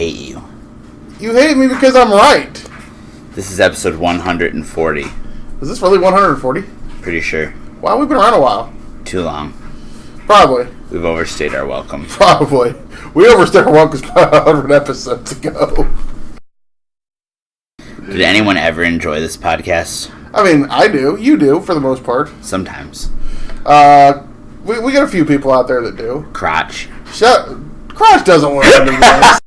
hate you. You hate me because I'm right. This is episode 140. Is this really 140? Pretty sure. Wow, we've been around a while. Too long. Probably. We've overstayed our welcome. Probably. We overstayed our welcome 100 episodes ago. Did anyone ever enjoy this podcast? I mean, I do. You do, for the most part. Sometimes. We got a few people out there that do. Crotch. Crotch doesn't listen to this.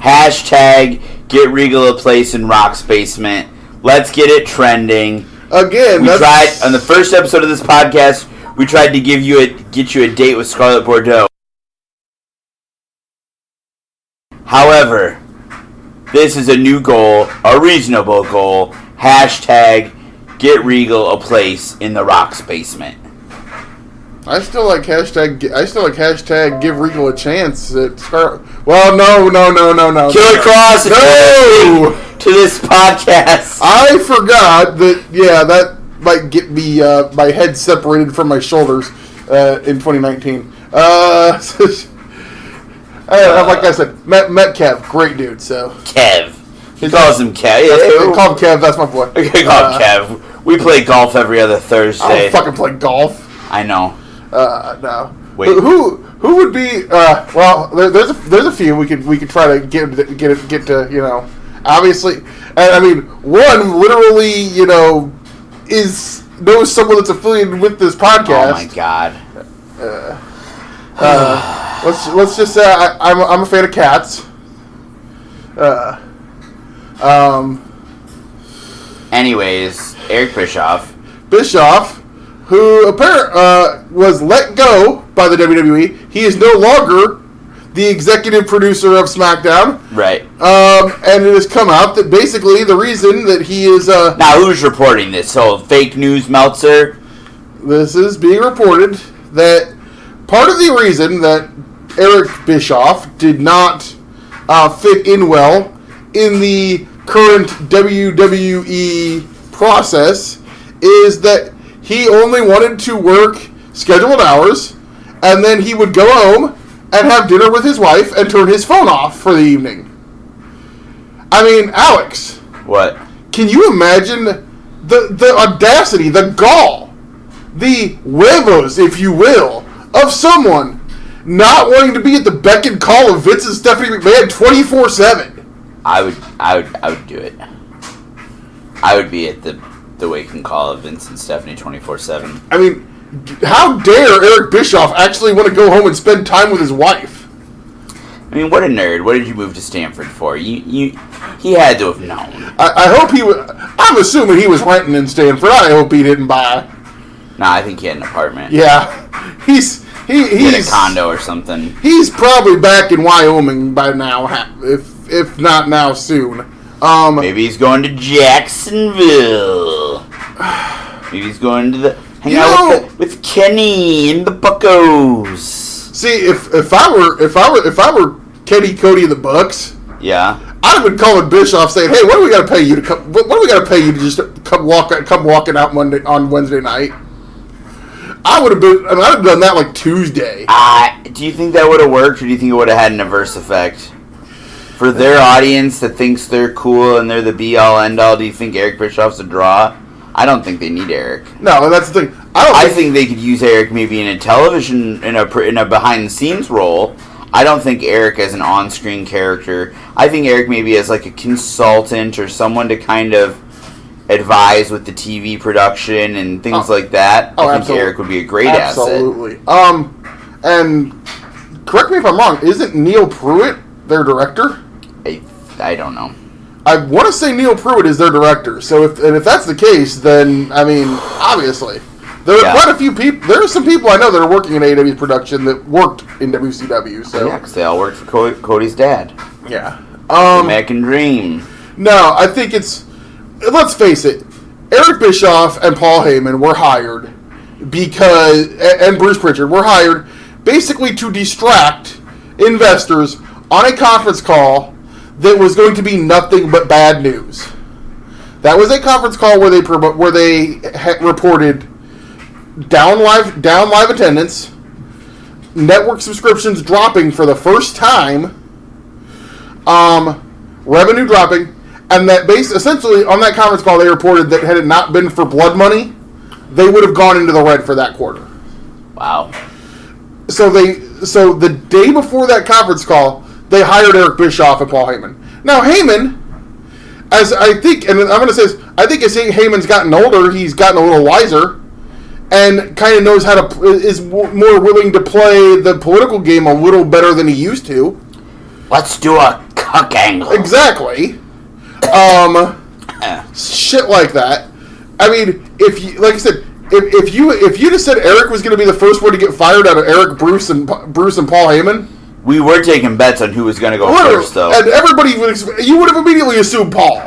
Hashtag get Regal a place in Rock's basement. Let's get it trending. Again, we tried on the first episode of this podcast. We tried to get you a date with Scarlett Bordeaux. However, this is a new goal, a reasonable goal. Hashtag get Regal a place in the Rock's basement. I still like hashtag give Regal a chance at Scarlett. Well, no. Killer Cross, no! To this podcast. I forgot that might get me my head separated from my shoulders in 2019. Like I said, met Kev, great dude. So Kev, he calls him Kev. Yeah, call him Kev. That's my boy. Okay, call him Kev. We play golf every other Thursday. I don't fucking play golf. I know. No. Wait. Who would be? Well, there's a few we could try to get to. You know, obviously, and I mean, one literally, knows someone that's affiliated with this podcast. Oh my god. Let's just say I'm a fan of cats. Anyways, Eric Bischoff, who was let go by the WWE. He is no longer the executive producer of SmackDown. Right. And it has come out that basically the reason that he is... now, who's reporting this? So, fake news Meltzer? This is being reported that part of the reason that Eric Bischoff did not fit in well in the current WWE process is that he only wanted to work scheduled hours, and then he would go home and have dinner with his wife and turn his phone off for the evening. I mean, Alex. What? Can you imagine the audacity, the gall, the huevos, if you will, of someone not wanting to be at the beck and call of Vince and Stephanie McMahon 24/7? I would do it. I would be at the wake and call of Vince and Stephanie 24/7. I mean, how dare Eric Bischoff actually want to go home and spend time with his wife? I mean, what a nerd. What did you move to Stanford for? He had to have known. I hope he was... I'm assuming he was renting in Stanford. I hope he didn't buy... Nah, I think he had an apartment. Yeah. He's a condo or something. He's probably back in Wyoming by now, if not now, soon. Maybe he's going to Jacksonville. Maybe he's going to hang out with Kenny and the Buccos. See, if I were Kenny, Cody, and the Bucks, yeah, I'd have been calling Bischoff saying, "Hey, what do we got to pay you to come? What do we got to pay you to just come walking out on Wednesday night?" I'd have done that like Tuesday. Do you think that would have worked, or do you think it would have had an adverse effect? For their audience that thinks they're cool and they're the be-all, end-all, do you think Eric Bischoff's a draw? I don't think they need Eric. No, and that's the thing. I think they could use Eric maybe in a television, in a behind-the-scenes role. I don't think Eric as an on-screen character. I think Eric maybe as like a consultant or someone to kind of advise with the TV production and things like that. I think absolutely. Eric would be a great asset. Absolutely. And correct me if I'm wrong, isn't Neil Pruitt their director? I don't know. I want to say Neil Pruitt is their director. So if that's the case, then I mean, obviously, there are quite a few people. There are some people I know that are working in AEW's production that worked in WCW. So yeah, because they all worked for Cody's dad. Yeah. American Dream. No, I think it's. Let's face it. Eric Bischoff and Paul Heyman were hired and Bruce Pritchard were hired basically to distract investors on a conference call that was going to be nothing but bad news. That was a conference call where they reported down live attendance, network subscriptions dropping for the first time, revenue dropping, and that essentially on that conference call they reported that had it not been for blood money, they would have gone into the red for that quarter. Wow. So the day before that conference call, they hired Eric Bischoff and Paul Heyman. Now Heyman, as I think, and I'm going to say this, I think as Heyman's gotten older, he's gotten a little wiser, and kind of knows how to is more willing to play the political game a little better than he used to. Let's do a cuck angle. Exactly. Shit like that. I mean, if you, like I said, if you just said Eric was going to be the first one to get fired out of Eric, Bruce, and Paul Heyman, we were taking bets on who was going to go first, though. And everybody you would have immediately assumed Paul.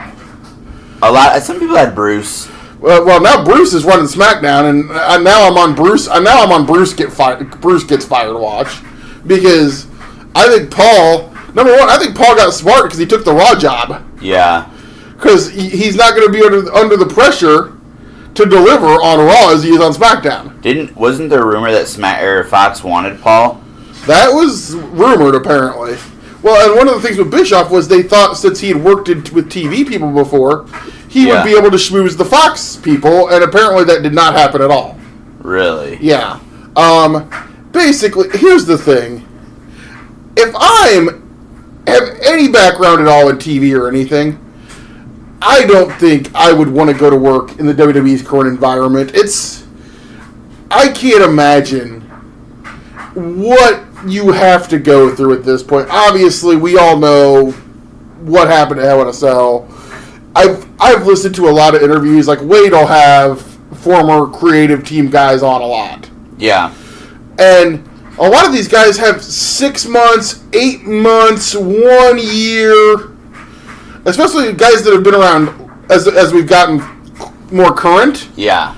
Some people had Bruce. Well, now Bruce is running SmackDown, and now I'm on Bruce. And now I'm on Bruce gets fired watch, because I think Paul. Number one, I think Paul got smart because he took the Raw job. Yeah. Because he's not going to be under the pressure to deliver on Raw as he is on SmackDown. Wasn't there a rumor that Fox wanted Paul? That was rumored, apparently. Well, and one of the things with Bischoff was they thought since he had worked with TV people before, he would be able to schmooze the Fox people, and apparently that did not happen at all. Really? Yeah. Basically, here's the thing. If have any background at all in TV or anything, I don't think I would want to go to work in the WWE's current environment. I can't imagine what you have to go through at this point. Obviously, we all know what happened to Hell in a Cell. I've listened to a lot of interviews. Like, Wade will have former creative team guys on a lot. Yeah. And a lot of these guys have 6 months, 8 months, 1 year, especially guys that have been around as we've gotten more current. Yeah.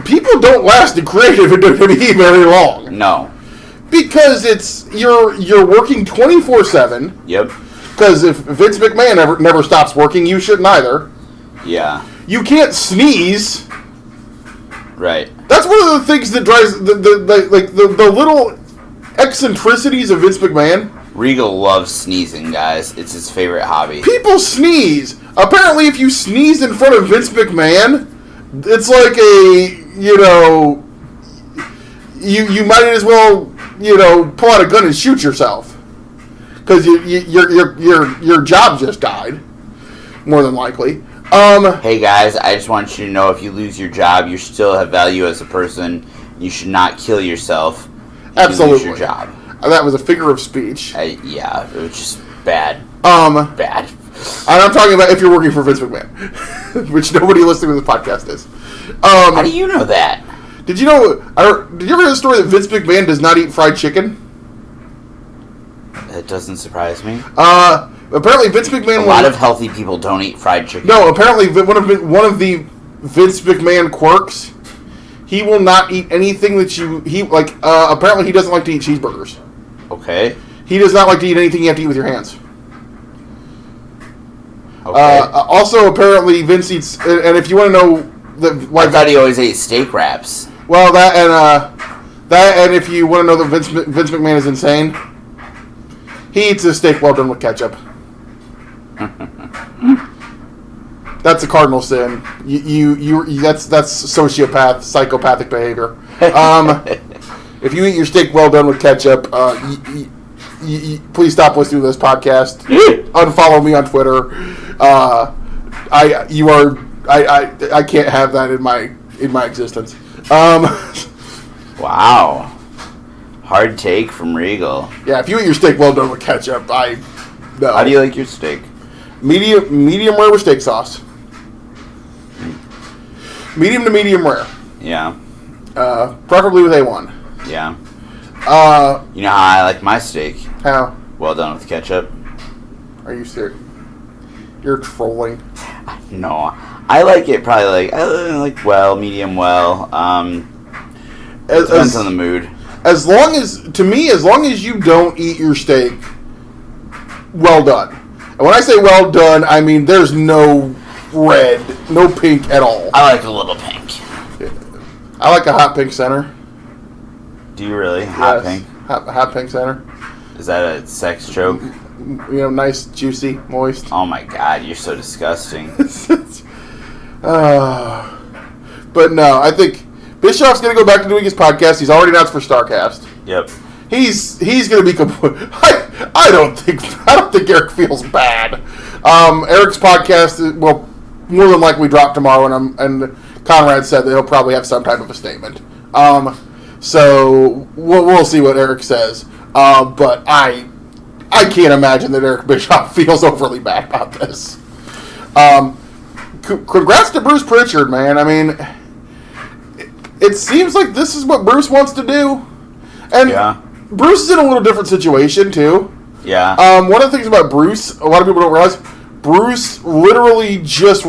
People don't last in creative in WWE very long. No. Because you're working 24/7. Yep. Because if Vince McMahon never stops working, you shouldn't either. Yeah. You can't sneeze. Right. That's one of the things that drives the little eccentricities of Vince McMahon. Regal loves sneezing, guys. It's his favorite hobby. People sneeze. Apparently, if you sneeze in front of Vince McMahon, it's like you might as well, pull out a gun and shoot yourself. Because your job just died, more than likely. Hey guys, I just want you to know if you lose your job, you still have value as a person. You should not kill yourself if absolutely. you lose your job. That was a figure of speech. Yeah, it was just bad. Bad. And I'm talking about if you're working for Vince McMahon, which nobody listening to this podcast is. How do you know that? Did you ever hear the story that Vince McMahon does not eat fried chicken? That doesn't surprise me. Apparently Vince McMahon... A lot of healthy people don't eat fried chicken. No, apparently one of the Vince McMahon quirks, he will not eat anything that apparently he doesn't like to eat cheeseburgers. Okay. He does not like to eat anything you have to eat with your hands. Okay. Also, apparently Vince eats... And if you want to know... I thought he always ate steak wraps. Well, that and if you want to know that Vince McMahon is insane, he eats a steak well done with ketchup. That's a cardinal sin. That's psychopathic behavior. If you eat your steak well done with ketchup, please stop listening to this podcast. Unfollow me on Twitter. I can't have that in my existence. Wow. Hard take from Regal. Yeah, if you eat your steak well done with ketchup, no. How do you like your steak? Medium rare with steak sauce. Medium to medium rare. Yeah. Preferably with A1. Yeah. You know how I like my steak? How? Well done with ketchup. Are you serious? You're trolling. No, I like it probably medium well. Depends on the mood. As long as you don't eat your steak well done. And when I say well done, I mean there's no red, no pink at all. I like a little pink. I like a hot pink center. Do you really? Hot pink? Hot pink center. Is that a sex joke? Nice, juicy, moist. Oh my god, you're so disgusting. But no, I think Bischoff's going to go back to doing his podcast. He's already announced for StarCast. Yep. He's going to be I don't think Eric feels bad. Eric's podcast will more than likely drop tomorrow, and Conrad said that he'll probably have some type of a statement. So we'll see what Eric says. But I can't imagine that Eric Bischoff feels overly bad about this. Congrats to Bruce Pritchard, man. I mean, it seems like this is what Bruce wants to do. And yeah. Bruce is in a little different situation, too. Yeah. One of the things about Bruce, a lot of people don't realize, Bruce literally just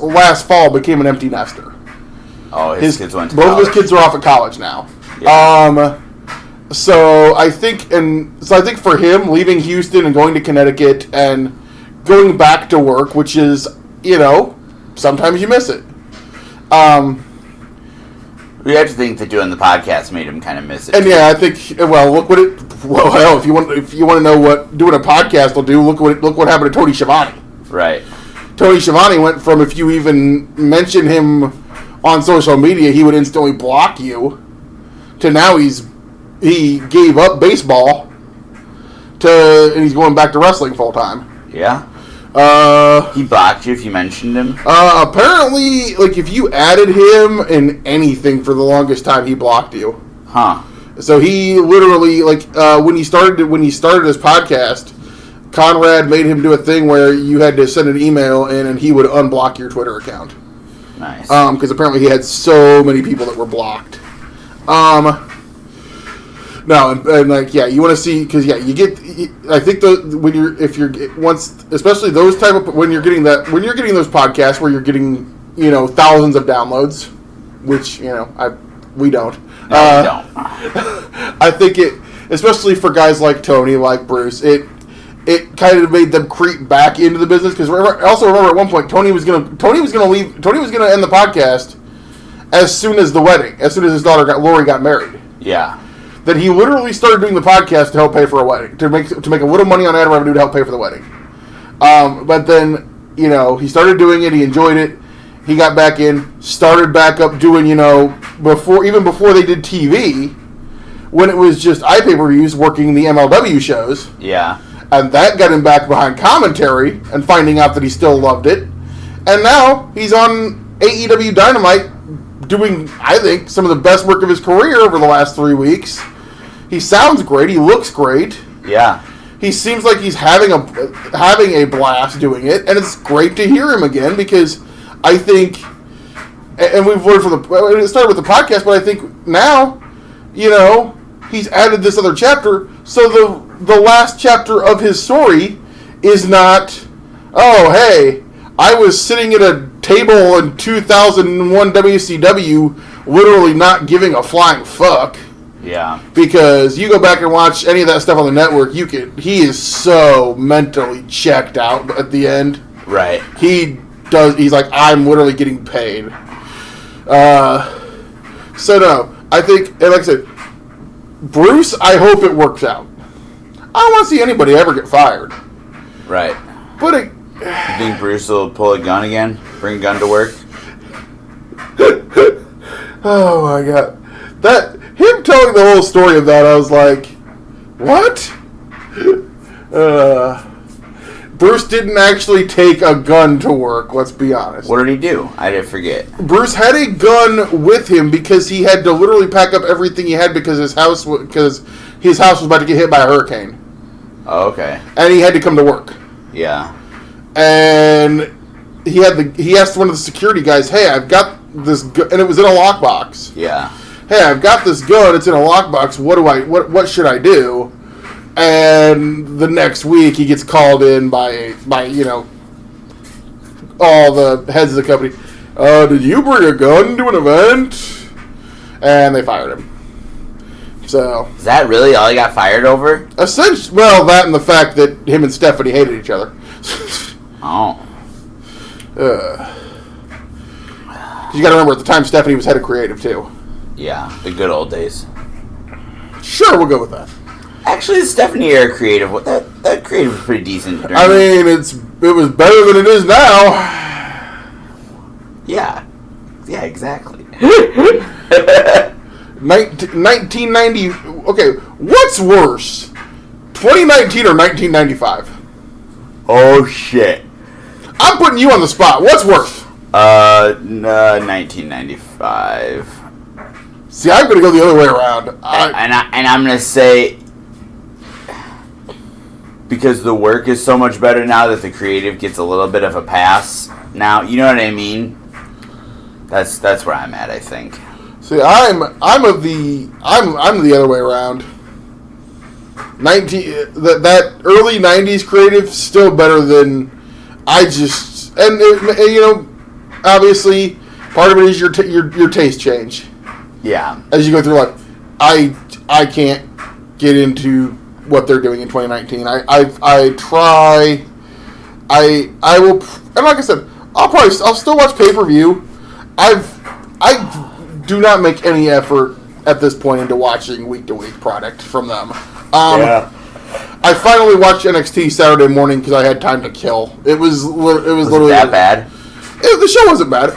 last fall became an empty nester. Oh, his kids went to both college. of his kids are off at college now. Yeah. So I think for him, leaving Houston and going to Connecticut and going back to work, which is, sometimes you miss it. We have to think that doing the podcast made him kind of miss it. And yeah, I think look what it. Well, hell, if you want to know what doing a podcast will do, look what happened to Tony Schiavone. Right. Tony Schiavone went from, if you even mention him on social media, he would instantly block you, to now he gave up baseball and he's going back to wrestling full time. Yeah. He blocked you if you mentioned him? Apparently, if you added him in anything for the longest time, he blocked you. Huh. So he literally, when he started his podcast, Conrad made him do a thing where you had to send an email in and he would unblock your Twitter account. Nice. Because apparently he had so many people that were blocked. No, and you want to see, because you get. I think especially those type of when you're getting those podcasts where you're getting thousands of downloads, which we don't. No, we don't. I think especially for guys like Tony, like Bruce, it kind of made them creep back into the business, because also remember at one point Tony was gonna end the podcast as soon as his daughter Lori got married. Yeah. That he literally started doing the podcast to help pay for a wedding, to make a little money on ad revenue to help pay for the wedding. But then he started doing it, he enjoyed it, he got back in, started back up doing before they did TV, when it was just iPay-per-views working the MLW shows. Yeah. And that got him back behind commentary and finding out that he still loved it. And now he's on AEW Dynamite doing, I think, some of the best work of his career over the last 3 weeks. He sounds great. He looks great. Yeah. He seems like he's having a blast doing it, and it's great to hear him again, because I think, and we've learned it started with the podcast, but I think now, he's added this other chapter, so the last chapter of his story is not, oh, hey, I was sitting at a table in 2001 WCW literally not giving a flying fuck. Yeah. Because you go back and watch any of that stuff on the network, he is so mentally checked out at the end. Right. He's like, I'm literally getting paid. So no, I think, and like I said, Bruce, I hope it works out. I don't want to see anybody ever get fired. Right. But you think Bruce will pull a gun again? Bring a gun to work? Oh my god. Him telling the whole story of that, I was like, what? Bruce didn't actually take a gun to work, let's be honest. What did he do? I didn't forget. Bruce had a gun with him because he had to literally pack up everything he had because his house was about to get hit by a hurricane. Oh, okay. And he had to come to work. Yeah. And he asked one of the security guys, "Hey, I've got this gun," and it was in a lockbox. Yeah. "Hey, I've got this gun. It's in a lockbox. What should I do?" And the next week, he gets called in by all the heads of the company. Did you bring a gun to an event? And they fired him. So is that really all he got fired over? Essentially, well, that and the fact that him and Stephanie hated each other. Oh. You got to remember, at the time, Stephanie was head of creative too. Yeah, the good old days. Sure, we'll go with that. Actually, the Stephanie era creative, that creative was pretty decent. I mean, it was better than it is now. Yeah, exactly. 1990. Okay, what's worse, 2019 or 1995? Oh shit! I'm putting you on the spot. What's worse? 1995. See, I'm going to go the other way around. And I'm going to say, because the work is so much better now that the creative gets a little bit of a pass now. You know what I mean? That's where I'm at, I think. See, I'm the other way around. That early 90s creative still better than obviously part of it is your taste change. Yeah. As you go through life, I can't get into what they're doing in 2019. I try. I will, and like I said, I'll still watch pay-per-view. I do not make any effort at this point into watching week-to-week product from them. Yeah. I finally watched NXT Saturday morning because I had time to kill. It was literally that bad. The show wasn't bad.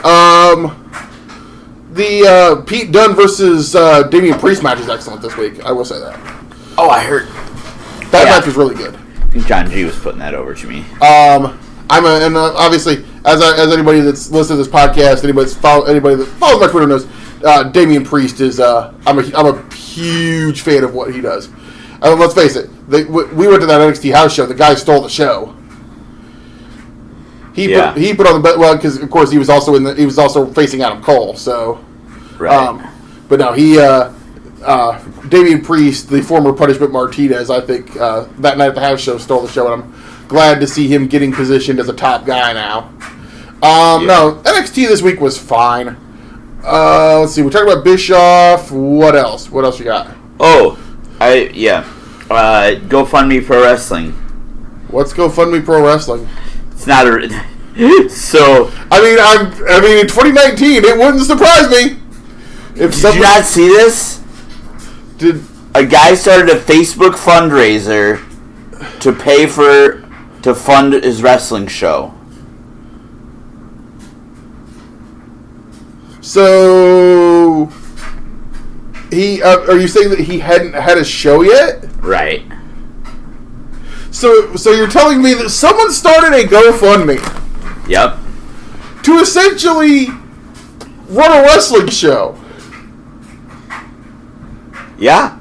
The Pete Dunne versus Damian Priest match is excellent this week. I will say that. Oh, I heard that match was really good. I think John G was putting that over to me. Obviously, as anybody that's listened to this podcast, anybody that follows my Twitter knows, Damian Priest is. I'm a huge fan of what he does. Let's face it, we went to that NXT house show. The guy stole the show. He put on the bet because of course he was also facing Adam Cole. So, right. But no, Damian Priest, the former Punishment Martinez, I think that night at the house show stole the show, and I'm glad to see him getting positioned as a top guy now. No, NXT this week was fine. Let's see, we're talking about Bischoff. What else? What else you got? GoFundMe Pro Wrestling. What's GoFundMe Pro Wrestling? It's not so. I mean, in 2019, it wouldn't surprise me if Did you not see this? A guy started a Facebook fundraiser to fund his wrestling show. So are you saying that he hadn't had a show yet? Right. So you're telling me that someone started a GoFundMe. Yep. To essentially run a wrestling show. Yeah.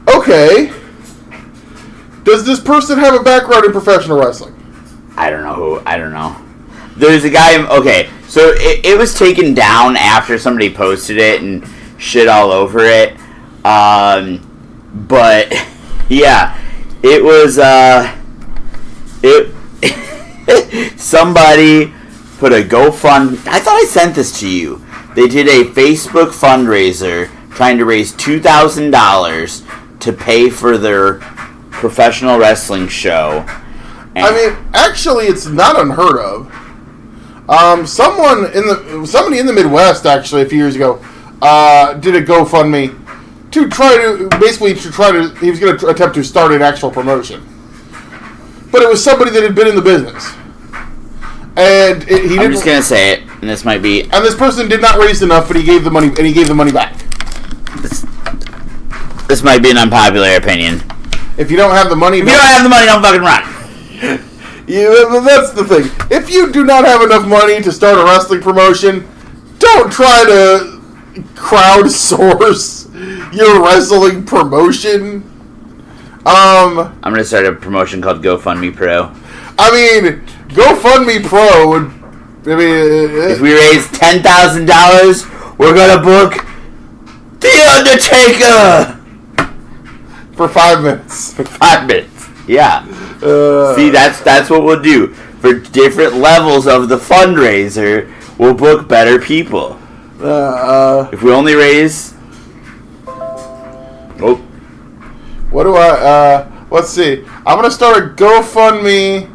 Okay. Does this person have a background in professional wrestling? I don't know. There's a guy. Okay, so it was taken down after somebody posted it and shit all over it. But yeah, it was somebody put a GoFundMe. I thought I sent this to you. They did a Facebook fundraiser trying to raise $2,000 to pay for their professional wrestling show. And I mean, actually, it's not unheard of. Somebody in the Midwest, actually, a few years ago, did a GoFundMe he was going to attempt to start an actual promotion. But it was somebody that had been in the business. And I'm just going to say it, and this might be... And this person did not raise enough, but he gave the money back. This might be an unpopular opinion. If you don't have the money, if you don't have the money, don't fucking run. That's the thing. If you do not have enough money to start a wrestling promotion, don't try to crowdsource your wrestling promotion. I'm gonna start a promotion called GoFundMe Pro. I mean, GoFundMe Pro would. I mean, if we raise $10,000, we're gonna book The Undertaker for 5 minutes. For 5 minutes, yeah. See, that's what we'll do. For different levels of the fundraiser, we'll book better people. If we only raise... Oh. What do I... let's see. I'm going to start a GoFundMe,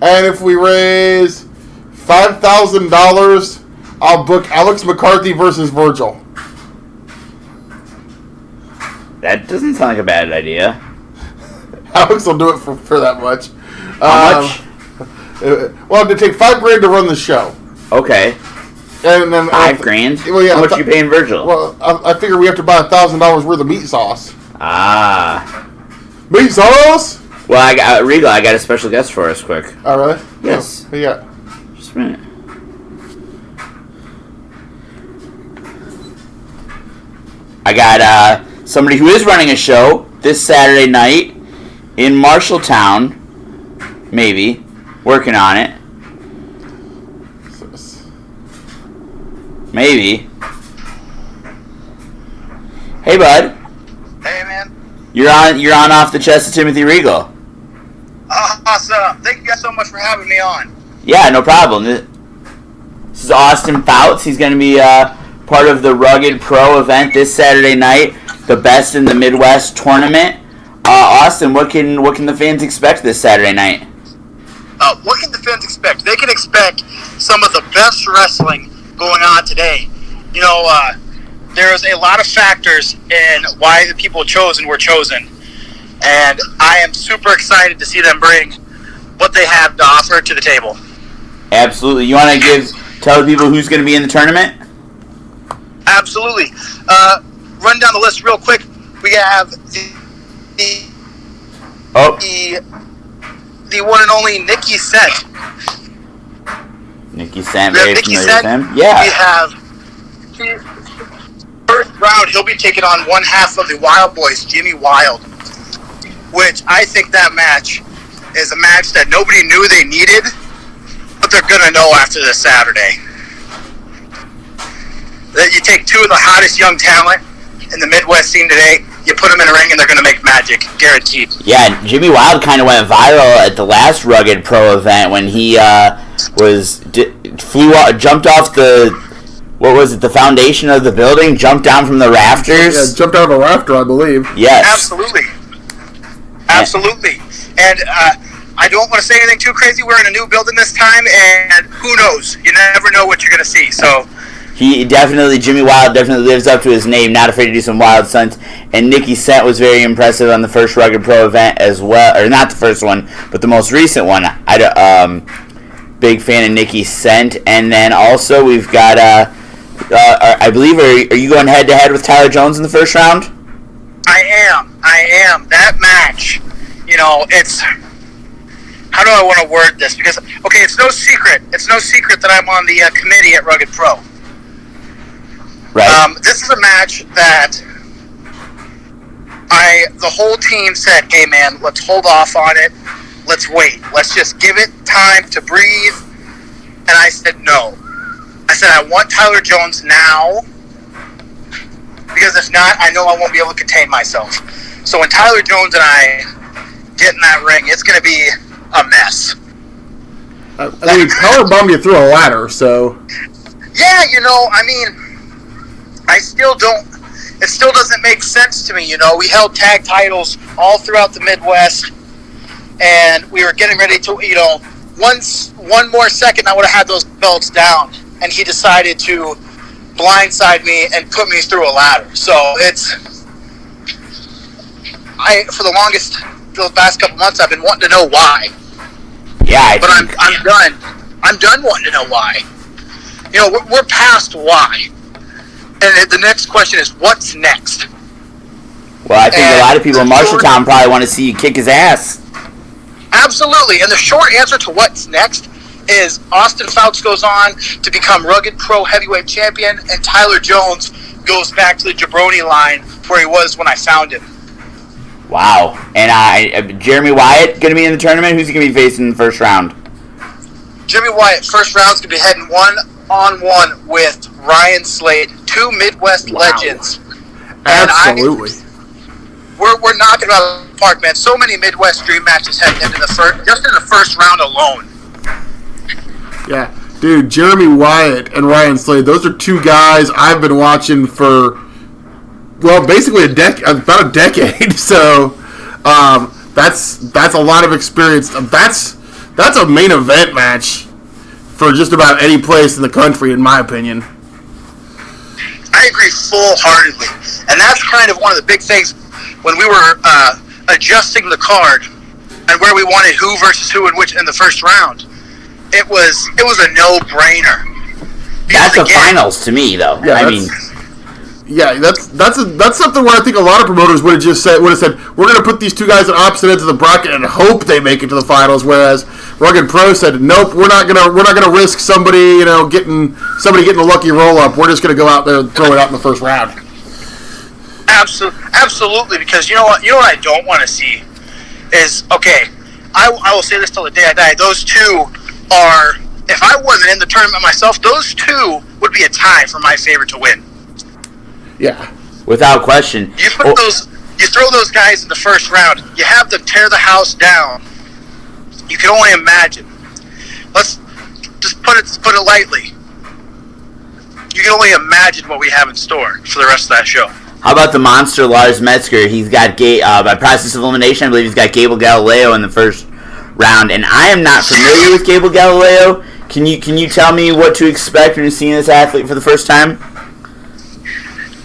and if we raise $5,000, I'll book Alex McCarthy versus Virgil. That doesn't sound like a bad idea. Alex will do it for that much. How much? Well, it'd take $5,000 to run the show. Okay. And then $5,000? Well, yeah, how much are you paying Virgil? Well, I figure we have to buy $1,000 worth of meat sauce. Ah. Meat sauce? Well, I got Regal. I got a special guest for us. Quick. Oh, really? Yes. What you got? Just a minute. I got somebody who is running a show this Saturday night in Marshalltown. Maybe. Working on it. Maybe. Hey, bud. Hey, man. You're on off the chest of Timothy Regal. Awesome. Thank you guys so much for having me on. Yeah, no problem. This is Austin Fouts. He's going to be part of the Rugged Pro event this Saturday night, the Best in the Midwest tournament. Austin, what can the fans expect this Saturday night? What can the fans expect? They can expect some of the best wrestling going on today. You know, there's a lot of factors in why the people chosen were chosen, and I am super excited to see them bring what they have to offer to the table. Absolutely. You want to tell the people who's going to be in the tournament? Absolutely. Run down the list real quick. We have the one and only Nikki Sent. Nikki Sent, very familiar with him. Yeah. We have first round. He'll be taking on one half of the Wild Boys, Jimmy Wild, which I think that match is a match that nobody knew they needed, but they're gonna know after this Saturday. That you take two of the hottest young talent in the Midwest scene today, you put them in a ring and they're going to make magic, guaranteed. Yeah, Jimmy Wild kind of went viral at the last Rugged Pro event when he jumped off the foundation of the building, jumped down from the rafters. Yeah, jumped out of a rafter, I believe. Yes. Absolutely. And I don't want to say anything too crazy. We're in a new building this time, and who knows? You never know what you're going to see, so... Jimmy Wild definitely lives up to his name, not afraid to do some wild stunts. And Nikki Sent was very impressive on the first Rugged Pro event as well, or not the first one, but the most recent one. Big fan of Nikki Sent. And then also we've got, I believe, are you going head to head with Tyler Jones in the first round? I am. That match, you know, it's... How do I want to word this? Because, okay, it's no secret that I'm on the committee at Rugged Pro. Right. This is a match that the whole team said, hey man, let's hold off on it. Let's wait. Let's just give it time to breathe. And I said no. I said I want Tyler Jones now, because if not, I know I won't be able to contain myself. So when Tyler Jones and I get in that ring, it's going to be a mess. I mean, power bombed you through a ladder, so... Yeah, you know, I mean... it still doesn't make sense to me, you know. We held tag titles all throughout the Midwest, and we were getting ready to, you know, one more second I would have had those belts down, and he decided to blindside me and put me through a ladder. So for the past couple months, I've been wanting to know why. Yeah, but I'm done. I'm done wanting to know why. You know, we're past why. And the next question is, what's next? Well, I think a lot of people in Marshalltown probably want to see you kick his ass. Absolutely. And the short answer to what's next is Austin Fouts goes on to become Rugged Pro Heavyweight Champion, and Tyler Jones goes back to the Jabroni line where he was when I found him. Wow. And Jeremy Wyatt going to be in the tournament? Who's he going to be facing in the first round? Jeremy Wyatt, first round's going to be heading one-on-one with Ryan Slade, two Midwest legends. Absolutely. We're knocking it out of the park, man. So many Midwest dream matches heading into just in the first round alone. Yeah, dude, Jeremy Wyatt and Ryan Slade, those are two guys I've been watching for, well, basically about a decade. So that's a lot of experience. That's a main event match for just about any place in the country, in my opinion. I agree full-heartedly. And that's kind of one of the big things when we were adjusting the card and where we wanted who versus who in the first round. It was a no-brainer. That's the finals to me, though. Yeah, that's something where I think a lot of promoters would have said we're going to put these two guys at opposite ends of the bracket and hope they make it to the finals. Whereas Rugged Pro said, nope, we're not gonna risk somebody getting a lucky roll up. We're just going to go out there and throw it out in the first round. Absolutely, because you know what I don't want to see is, okay, I will say this till the day I die. Those two are, if I wasn't in the tournament myself, those two would be a tie for my favorite to win. Yeah, without question. You throw those guys in the first round. You have them tear the house down. You can only imagine. Let's just put it lightly. You can only imagine what we have in store for the rest of that show. How about the monster Lars Metzger? He's got by process of elimination, I believe he's got Gable Galileo in the first round, and I am not familiar with Gable Galileo. Can you tell me what to expect when you're seeing this athlete for the first time?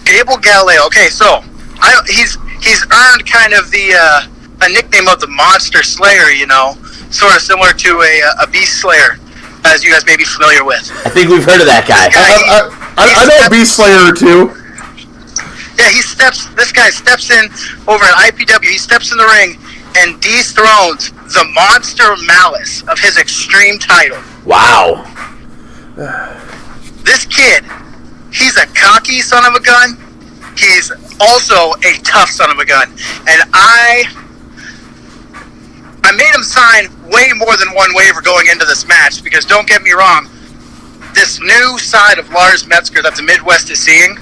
Gable Galileo. Okay, so he's earned kind of a nickname of the Monster Slayer. Sort of similar to a Beast Slayer, as you guys may be familiar with. I think we've heard of that guy. I know a Beast Slayer or two. Yeah, this guy steps in over at IPW. He steps in the ring and dethrones the Monster Malice of his Extreme title. Wow. This kid, he's a cocky son of a gun. He's also a tough son of a gun. And I made him sign way more than one waiver going into this match, because don't get me wrong, this new side of Lars Metzger that the Midwest is seeing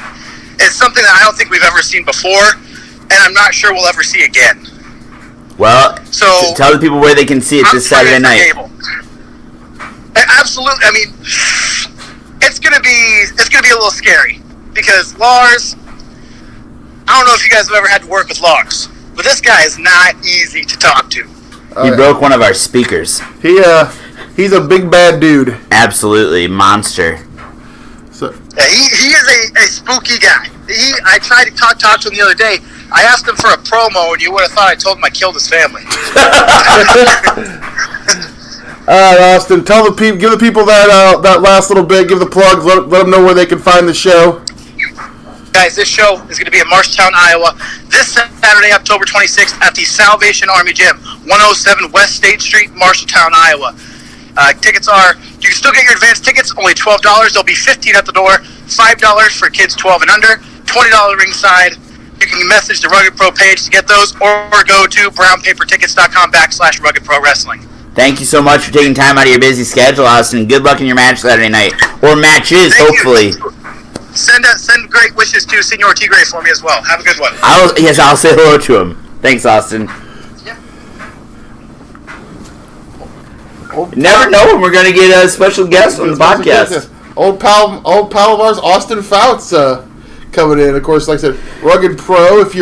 is something that I don't think we've ever seen before, and I'm not sure we'll ever see again. Well, so tell the people where they can see it this Saturday night. Absolutely. I mean, it's gonna be a little scary, because Lars, I don't know if you guys have ever had to work with Lars, but this guy is not easy to talk to. He broke one of our speakers. He's a big bad dude. Absolutely, monster. So he is a spooky guy. I tried to talk to him the other day. I asked him for a promo, and you would have thought I told him I killed his family. All right, Austin, give the people that last little bit, give the plugs, let them know where they can find the show. Guys, this show is going to be in Marshalltown, Iowa, this Saturday, October 26th, at the Salvation Army Gym, 107 West State Street, Marshalltown, Iowa. You can still get your advance tickets, only $12. There'll be $15 at the door, $5 for kids 12 and under, $20 ringside. You can message the Rugged Pro page to get those, or go to brownpapertickets.com/Rugged Pro Wrestling. Thank you so much for taking time out of your busy schedule, Austin. Good luck in your match Saturday night, or matches, hopefully. Send great wishes to Senor Tigre for me as well. Have a good one. I'll say hello to him. Thanks, Austin. Never know when we're going to get a special guest on the podcast. Old pal of ours, Austin Fouts, coming in. Of course, like I said, Rugged Pro. If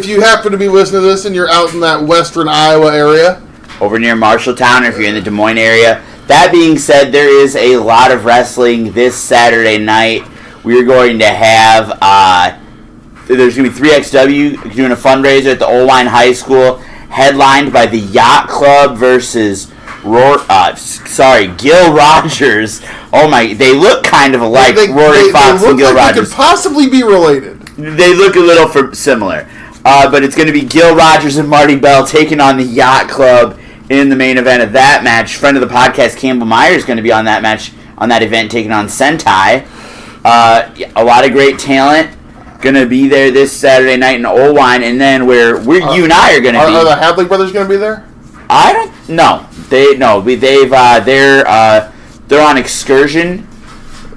you happen to be listening to this and you're out in that western Iowa area, over near Marshalltown, or if you're in the Des Moines area. That being said, there is a lot of wrestling this Saturday night. We're going to have there's going to be 3XW doing a fundraiser at the Oline High School, headlined by the Yacht Club versus Gil Rogers. Oh my, they look kind of alike. Rory Fox and Gil Rogers. They could possibly be related. They look a little similar. But it's going to be Gil Rogers and Marty Bell taking on the Yacht Club in the main event of that match. Friend of the podcast, Campbell Meyer, is going to be on that match, on that event, taking on Sentai. A lot of great talent going to be there this Saturday night in Oldwine, and then where you and I are going to be. Are the Hadley brothers going to be there? I don't know. They're on excursion.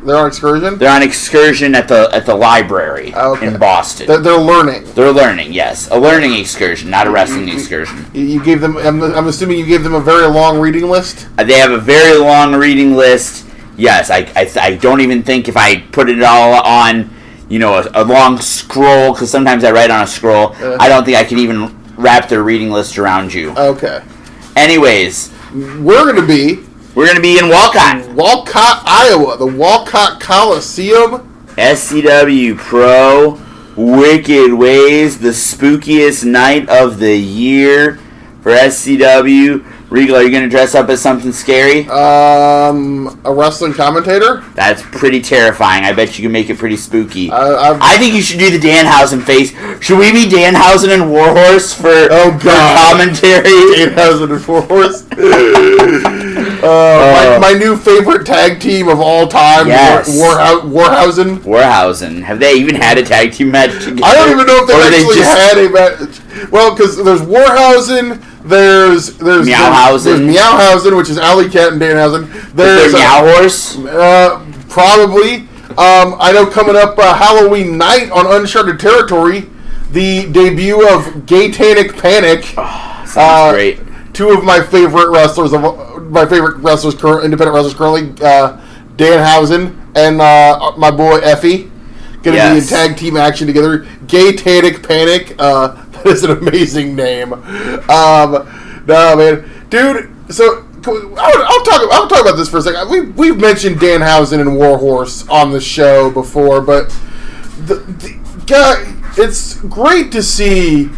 They're on excursion? They're on excursion at the library in Boston. They're learning. They're learning, yes. A learning excursion, not a wrestling excursion. You gave them, I'm assuming you gave them a very long reading list? They have a very long reading list. Yes, I don't even think if I put it all on, a long scroll, because sometimes I write on a scroll, I don't think I can even wrap their reading list around you. Okay. Anyways. We're going to be in Walcott. Walcott, Iowa. The Walcott Coliseum. SCW Pro Wicked Ways, the spookiest night of the year for SCW. Regal, are you going to dress up as something scary? A wrestling commentator? That's pretty terrifying. I bet you can make it pretty spooky. I think you should do the Danhausen face. Should we be Danhausen and Warhorse for commentary? Danhausen and Warhorse. My new favorite tag team of all time, yes. Warhausen. Warhausen. Have they even had a tag team match together? I don't even know if they had a match. Well, because there's Warhausen, there's Meowhausen. There's Meowhausen, which is Alley Cat and Danhausen. There's Meowhorse? Probably. I know coming up Halloween night on Uncharted Territory, the debut of Gaytanic Panic. Sounds great. Two of my favorite wrestlers, independent wrestlers currently, Danhausen and my boy Effie, going to be in tag team action together. Gaytanic Panic. That is an amazing name. No, man, dude. So I'll talk about this for a second. We've mentioned Danhausen and Warhorse on the show before, but the guy, it's great to see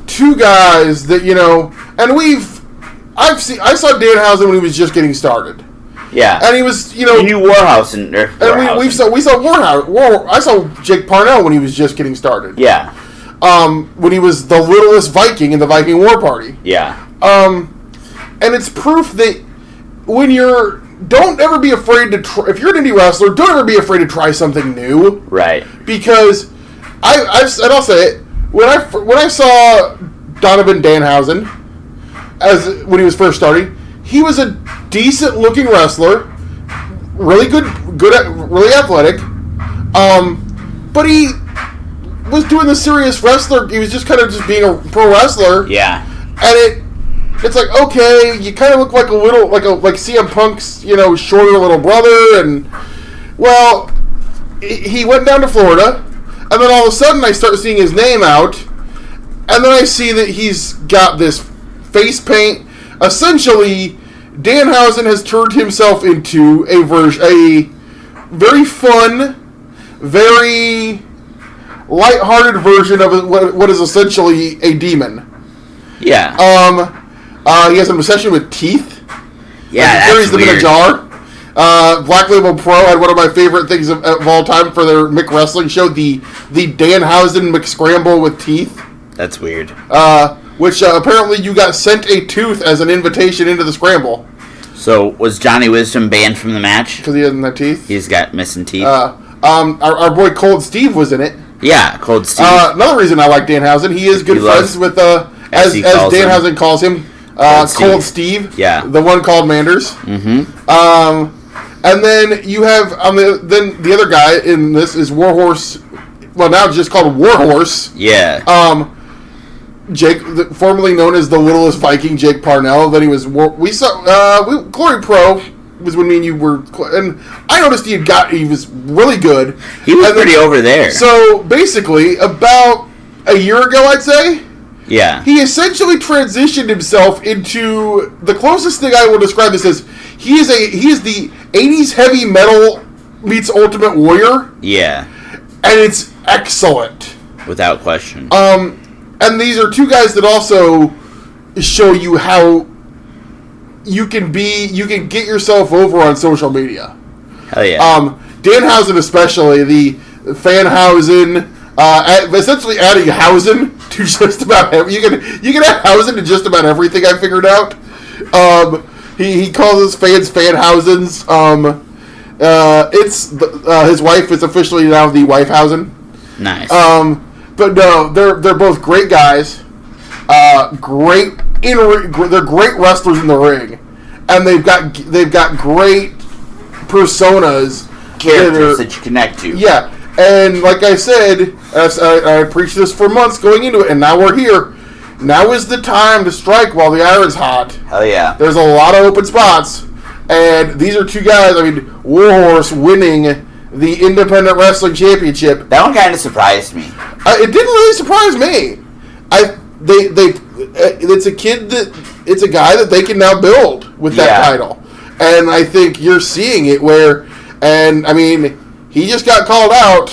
two guys that and I saw Danhausen when he was just getting started. Yeah, and he was you knew Warhausen. And we saw Warhausen. I saw Jake Parnell when he was just getting started. Yeah. When he was the littlest Viking in the Viking War Party. Yeah. And it's proof that don't ever be afraid to try, if you're an indie wrestler, don't ever be afraid to try something new. Right. Because I'll say it, when I saw Donovan Danhausen when he was first starting, he was a decent looking wrestler, really good really athletic. But he was doing the serious wrestler. He was just kind of just being a pro wrestler. Yeah. And it's like, okay, you kind of look like like CM Punk's, shorter little brother, and well, he went down to Florida, and then all of a sudden I start seeing his name out, and then I see that he's got this face paint. Essentially, Danhausen has turned himself into a very fun, very lighthearted version of what is essentially a demon. Yeah. He has an obsession with teeth. Yeah, he carries them in a jar. Black Label Pro had one of my favorite things of all time for their Mick Wrestling show, the Danhausen McScramble with teeth. That's weird. Which apparently you got sent a tooth as an invitation into the scramble. So was Johnny Wisdom banned from the match? Because he doesn't have teeth? He's got missing teeth. Our boy Cold Steve was in it. Yeah, Cold Steve. Another reason I like Danhausen, he is good friends with, as Danhausen calls him, Cold Steve. Yeah. The one called Manders. Mm-hmm. And then you have, then the other guy in this is Warhorse, well now it's just called Warhorse. Yeah. Jake, formerly known as the Littlest Viking, Jake Parnell. Then he was, Glory Pro was when me and you were, and I noticed he was really good. He was pretty over there. So basically, about a year ago, I'd say, yeah, he essentially transitioned himself into the closest thing I will describe this as. He is the 80s heavy metal meets Ultimate Warrior. Yeah, and it's excellent, without question. And these are two guys that also show you how you can get yourself over on social media. Hell yeah. Danhausen especially, the Fanhausen, Essentially adding Hausen to just about you can add Hausen to just about everything. I figured out. He calls his fans Fanhausens. His wife is officially now the Wifehausen. Nice. But no, they're both great guys. They're great wrestlers in the ring, and they've got great personas, Characters that you connect to. Yeah, and like I said, I preached this for months going into it, and now we're here. Now is the time to strike while the iron's hot. Hell yeah. There's a lot of open spots, and these are two guys. I mean, Warhorse winning the Independent Wrestling Championship. That one kind of surprised me. It didn't really surprise me. It's a guy that they can now build with that title, and I think you're seeing it and I mean, he just got called out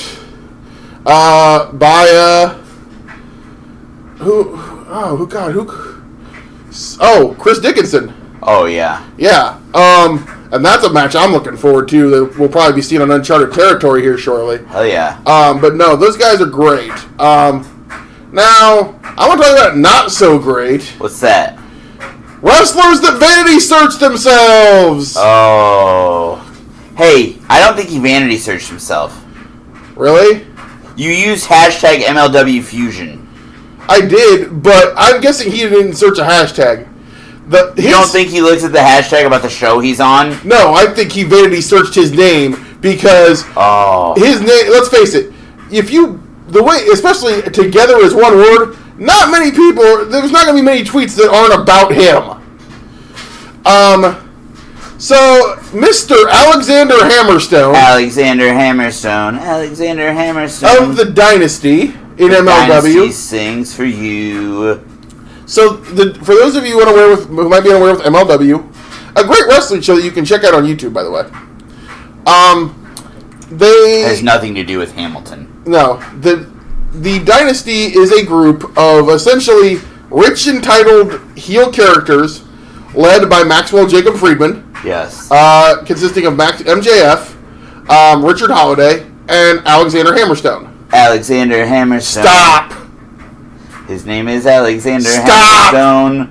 by Chris Dickinson. Oh yeah. Yeah. And that's a match I'm looking forward to that we'll probably be seeing on Uncharted territory here shortly. Hell yeah. But no, those guys are great. Now, I want to talk about not so great. What's that? Wrestlers that vanity search themselves! Oh. Hey, I don't think he vanity searched himself. Really? You used hashtag MLW Fusion. I did, but I'm guessing he didn't search a hashtag. You don't think he looks at the hashtag about the show he's on? No, I think he vanity searched his name because his name, let's face it, especially together as one word, not many people, there's not going to be many tweets that aren't about him. So, Mr. Alexander Hammerstone. Alexander Hammerstone Of the Dynasty in MLW. Dynasty sings for you. So, for those of you who might be unaware with MLW, a great wrestling show that you can check out on YouTube, by the way. It has nothing to do with Hamilton. No. The Dynasty is a group of essentially rich, entitled heel characters led by Maxwell Jacob Friedman. Yes. Consisting of MJF, Richard Holiday, and Alexander Hammerstone. Alexander Hammerstone. Stop! His name is Alexander Hammerstone.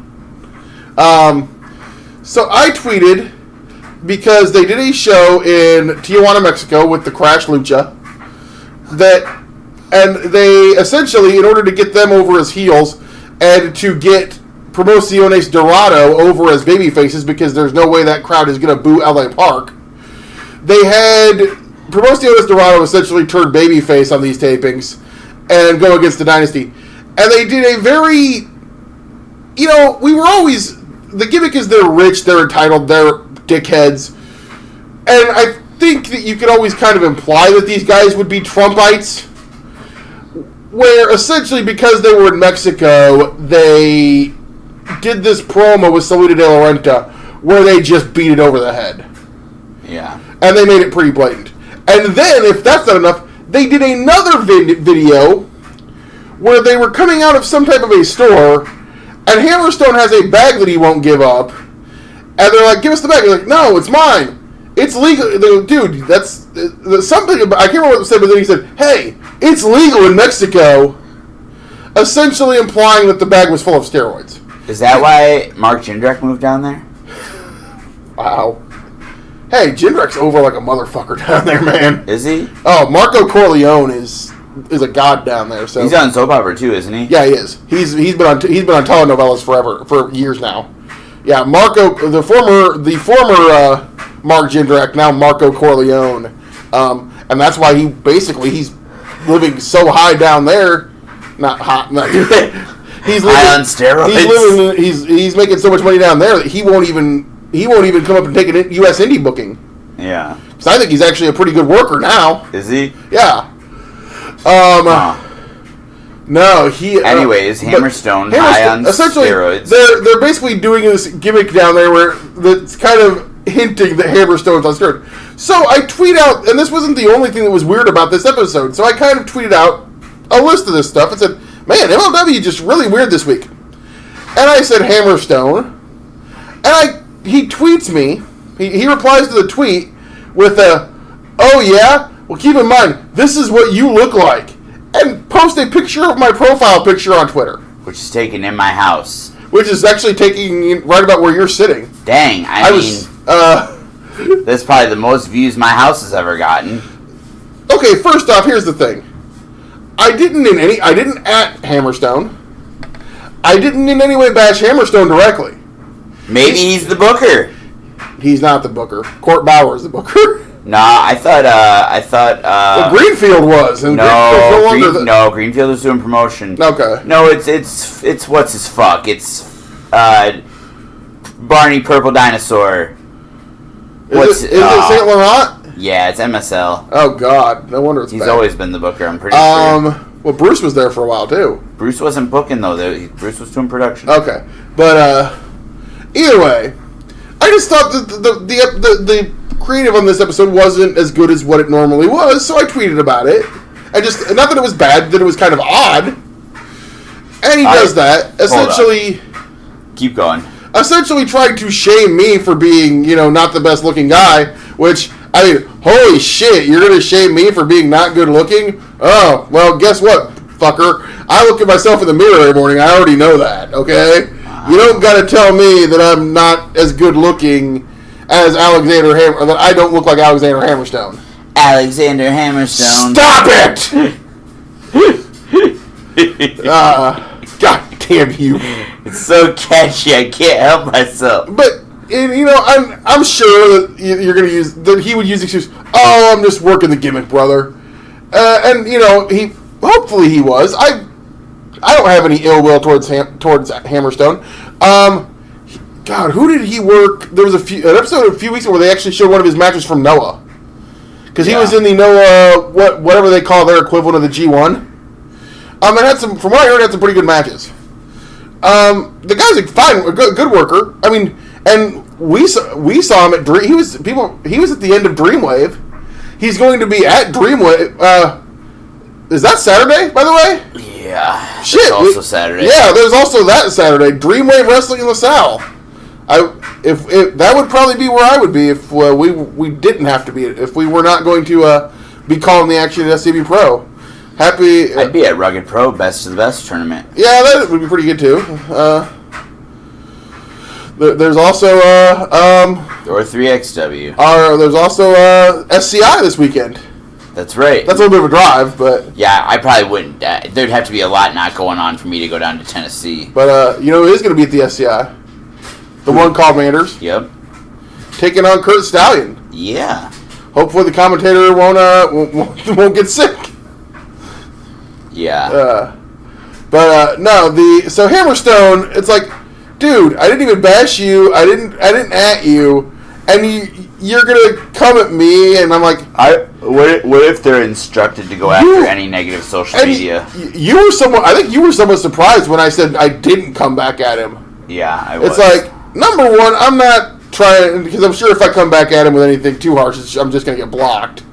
So I tweeted, because they did a show in Tijuana, Mexico with the Crash Lucha, and they essentially, in order to get them over as heels and to get Promociones Dorado over as babyfaces, because there's no way that crowd is going to boo LA Park, they had Promociones Dorado essentially turn babyface on these tapings and go against the Dynasty. And they did a very, the gimmick is they're rich, they're entitled, they're dickheads. And I think that you could always kind of imply that these guys would be Trumpites, where essentially because they were in Mexico, they did this promo with Salida de la Renta where they just beat it over the head. Yeah. And they made it pretty blatant. And then, if that's not enough, they did another video where they were coming out of some type of a store, and Hammerstone has a bag that he won't give up, and they're like, give us the bag. He's like, no, it's mine. It's legal. They're like, dude, that's something about, I can't remember what it said, but then he said, hey, it's legal in Mexico, essentially implying that the bag was full of steroids. Is that why Mark Jindrak moved down there? Wow. Hey, Jindrak's over like a motherfucker down there, man. Is he? Oh, Marco Corleone is a god down there. So he's on soap opera too, isn't he? Yeah, he is. He's been on telenovelas for years now. Yeah, Marco, the former Mark Jindrak, now Marco Corleone, and that's why he's living so high down there. Not hot. He's living, high on steroids. He's making so much money down there that he won't even come up and take a U.S. indie booking. Yeah. Because I think he's actually a pretty good worker now. Is he? Yeah. No, he. Anyways, Hammerstone high on steroids. They're basically doing this gimmick down there where that's kind of hinting that Hammerstone's on steroids. So I tweet out, and this wasn't the only thing that was weird about this episode. So I kind of tweeted out a list of this stuff and said, "Man, MLW just really weird this week." And I said Hammerstone, and he tweets me. He replies to the tweet with a, "Oh yeah, well keep in mind this is what you look like." and post a picture of my profile picture on Twitter. Which is taken in my house. Which is actually taking right about where you're sitting. Dang, I mean, that's probably the most views my house has ever gotten. Okay, first off, here's the thing. I didn't at Hammerstone. I didn't in any way bash Hammerstone directly. Maybe he's the booker. He's not the booker. Court Bauer is the booker. No, I thought. Well, Greenfield was. And Greenfield was doing promotion. Okay. No, it's what's his fuck? It's Barney Purple Dinosaur. Is it Saint Laurent? Yeah, it's MSL. Oh God, no wonder it's He's bad. always been the booker. I'm pretty sure. Well, Bruce was there for a while too. Bruce wasn't booking though. Bruce was doing production. Okay, but either way, I just thought that the creative on this episode wasn't as good as what it normally was, so I tweeted about it. Not that it was bad, that it was kind of odd. And he does that, essentially. Keep going. Essentially tried to shame me for being, not the best looking guy, which, I mean, holy shit, you're going to shame me for being not good looking? Oh, well, guess what, fucker? I look at myself in the mirror every morning, I already know that, okay? You don't got to tell me that I'm not as good looking as Alexander or that I don't look like Alexander Hammerstone. Alexander Hammerstone. Stop it! God damn you! It's so catchy, I can't help myself. But I'm sure that you're gonna use that he would use the excuse. Oh, I'm just working the gimmick, brother. And he hopefully he was. I don't have any ill will towards Hammerstone. God, who did he work? There was an episode a few weeks ago where they actually showed one of his matches from Noah. Because he was in the Noah, whatever they call their equivalent of the G1. And had some, from what I heard, had some pretty good matches. The guy's a good worker. I mean, and we saw him at Dream. He was at the end of Dreamwave. He's going to be at Dreamwave. Is that Saturday, by the way? Yeah. Shit. It's also Saturday. Yeah, there's also that Saturday. Dreamwave Wrestling in LaSalle. If that would probably be where I would be if we didn't have to be. If we were not going to be calling the action at SCB Pro. I'd be at Rugged Pro Best of the Best tournament. Yeah, that would be pretty good too. There's also or 3XW. There's also SCI this weekend. That's right. That's a little bit of a drive, but yeah, I probably wouldn't. There'd have to be a lot not going on for me to go down to Tennessee. But who is going to be at the SCI? The one called Manders. Yep. Taking on Kurt Stallion. Yeah. Hopefully the commentator won't get sick. Yeah. So Hammerstone, it's like, dude, I didn't even bash you. I didn't at you, and you're gonna come at me, and I'm like, what if they're instructed to go after any negative social media? You were somewhat. I think you were somewhat surprised when I said I didn't come back at him. Yeah, I was. It's like, number one, I'm not trying, because I'm sure if I come back at him with anything too harsh, I'm just gonna get blocked.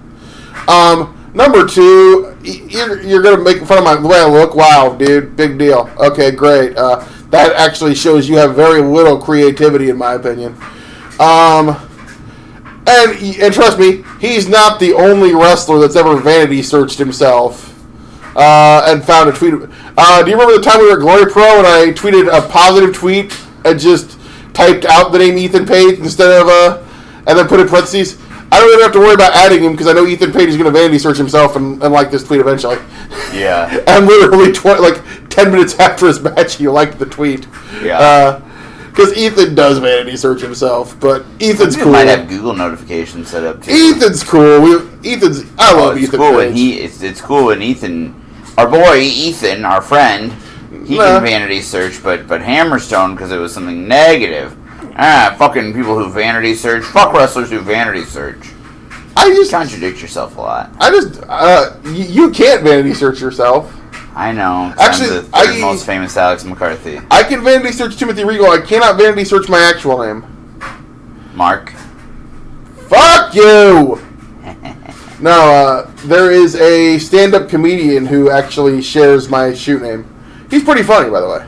Number two, you're going to make fun of the way I look? Wow, dude, big deal. Okay, great. That actually shows you have very little creativity, in my opinion. And trust me, he's not the only wrestler that's ever vanity searched himself and found a tweet. Do you remember the time we were at Glory Pro and I tweeted a positive tweet and just typed out the name Ethan Page instead of, and then put in parentheses? I don't even have to worry about adding him because I know Ethan Page is going to vanity search himself and like this tweet eventually. Yeah. And literally 10 minutes after his match, he liked the tweet. Yeah. Because Ethan does vanity search himself, but Ethan's cool. Might have Google notifications set up too. Ethan's cool. I love Ethan cool Page. It's cool when Ethan, our boy Ethan, our friend, he can vanity search, but Hammerstone, because it was something negative. Fucking people who vanity search. Fuck wrestlers who vanity search. You contradict yourself a lot. You can't vanity search yourself. I know. Actually, I'm the third most famous Alex McCarthy. I can vanity search Timothy Regal. I cannot vanity search my actual name. Mark. Fuck you! No, there is a stand-up comedian who actually shares my shoot name. He's pretty funny, by the way.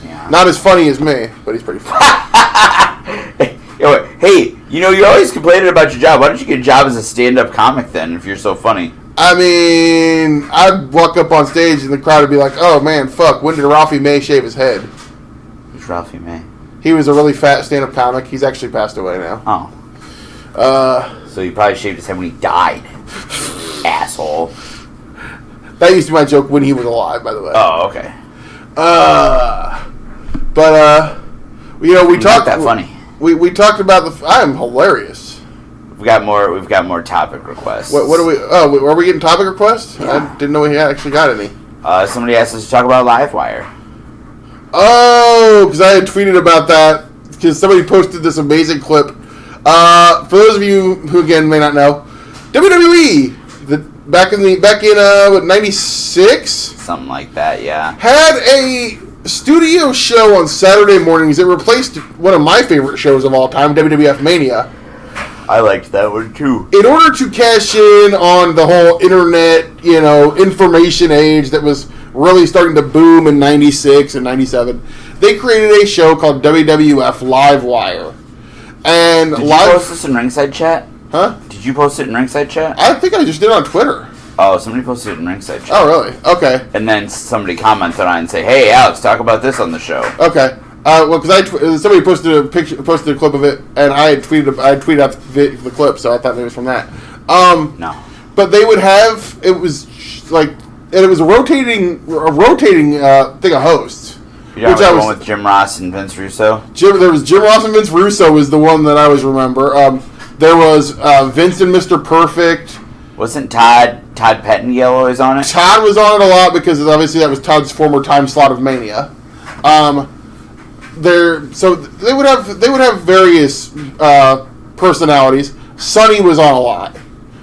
Yeah. Not as funny as me, but he's pretty funny. Hey, you're always complaining about your job. Why don't you get a job as a stand-up comic then, if you're so funny? I mean, I'd walk up on stage and the crowd would be like, "Oh man, fuck! When did Ralphie May shave his head?" Who's Ralphie May? He was a really fat stand-up comic. He's actually passed away now. Oh. So he probably shaved his head when he died. Asshole. That used to be my joke when he was alive, by the way. Oh, okay. You know, we talked. Not that funny. We talked about the. I'm hilarious. We've got more topic requests. What are we? Oh, are we getting topic requests? Yeah. I didn't know we actually got any. Somebody asked us to talk about Livewire. Oh, because I had tweeted about that because somebody posted this amazing clip. For those of you who again may not know, WWE back in what, 96, Something like that, yeah. had a studio show on Saturday mornings that replaced one of my favorite shows of all time, WWF Mania. I liked that one too. In order to cash in on the whole internet, information age that was really starting to boom in 96 and 97, they created a show called WWF Livewire. And Did you post this in Ringside Chat? Huh? Did you post it in Ringside Chat? I think I just did it on Twitter. Oh, somebody posted it in Ringside Chat. Oh, really? Okay. And then somebody commented on it and say, "Hey, Alex, talk about this on the show." Okay. Well, because somebody posted a clip of it, and I tweeted out the clip, so I thought it was from that. No. But they would have it was a rotating thing of hosts. You're talking about the one with Jim Ross and Vince Russo? There was Jim Ross and Vince Russo was the one that I always remember. There was Vince and Mr. Perfect. Wasn't Todd Pettengill always on it? Todd was on it a lot because obviously that was Todd's former time slot of Mania. So they would have various personalities. Sonny was on a lot,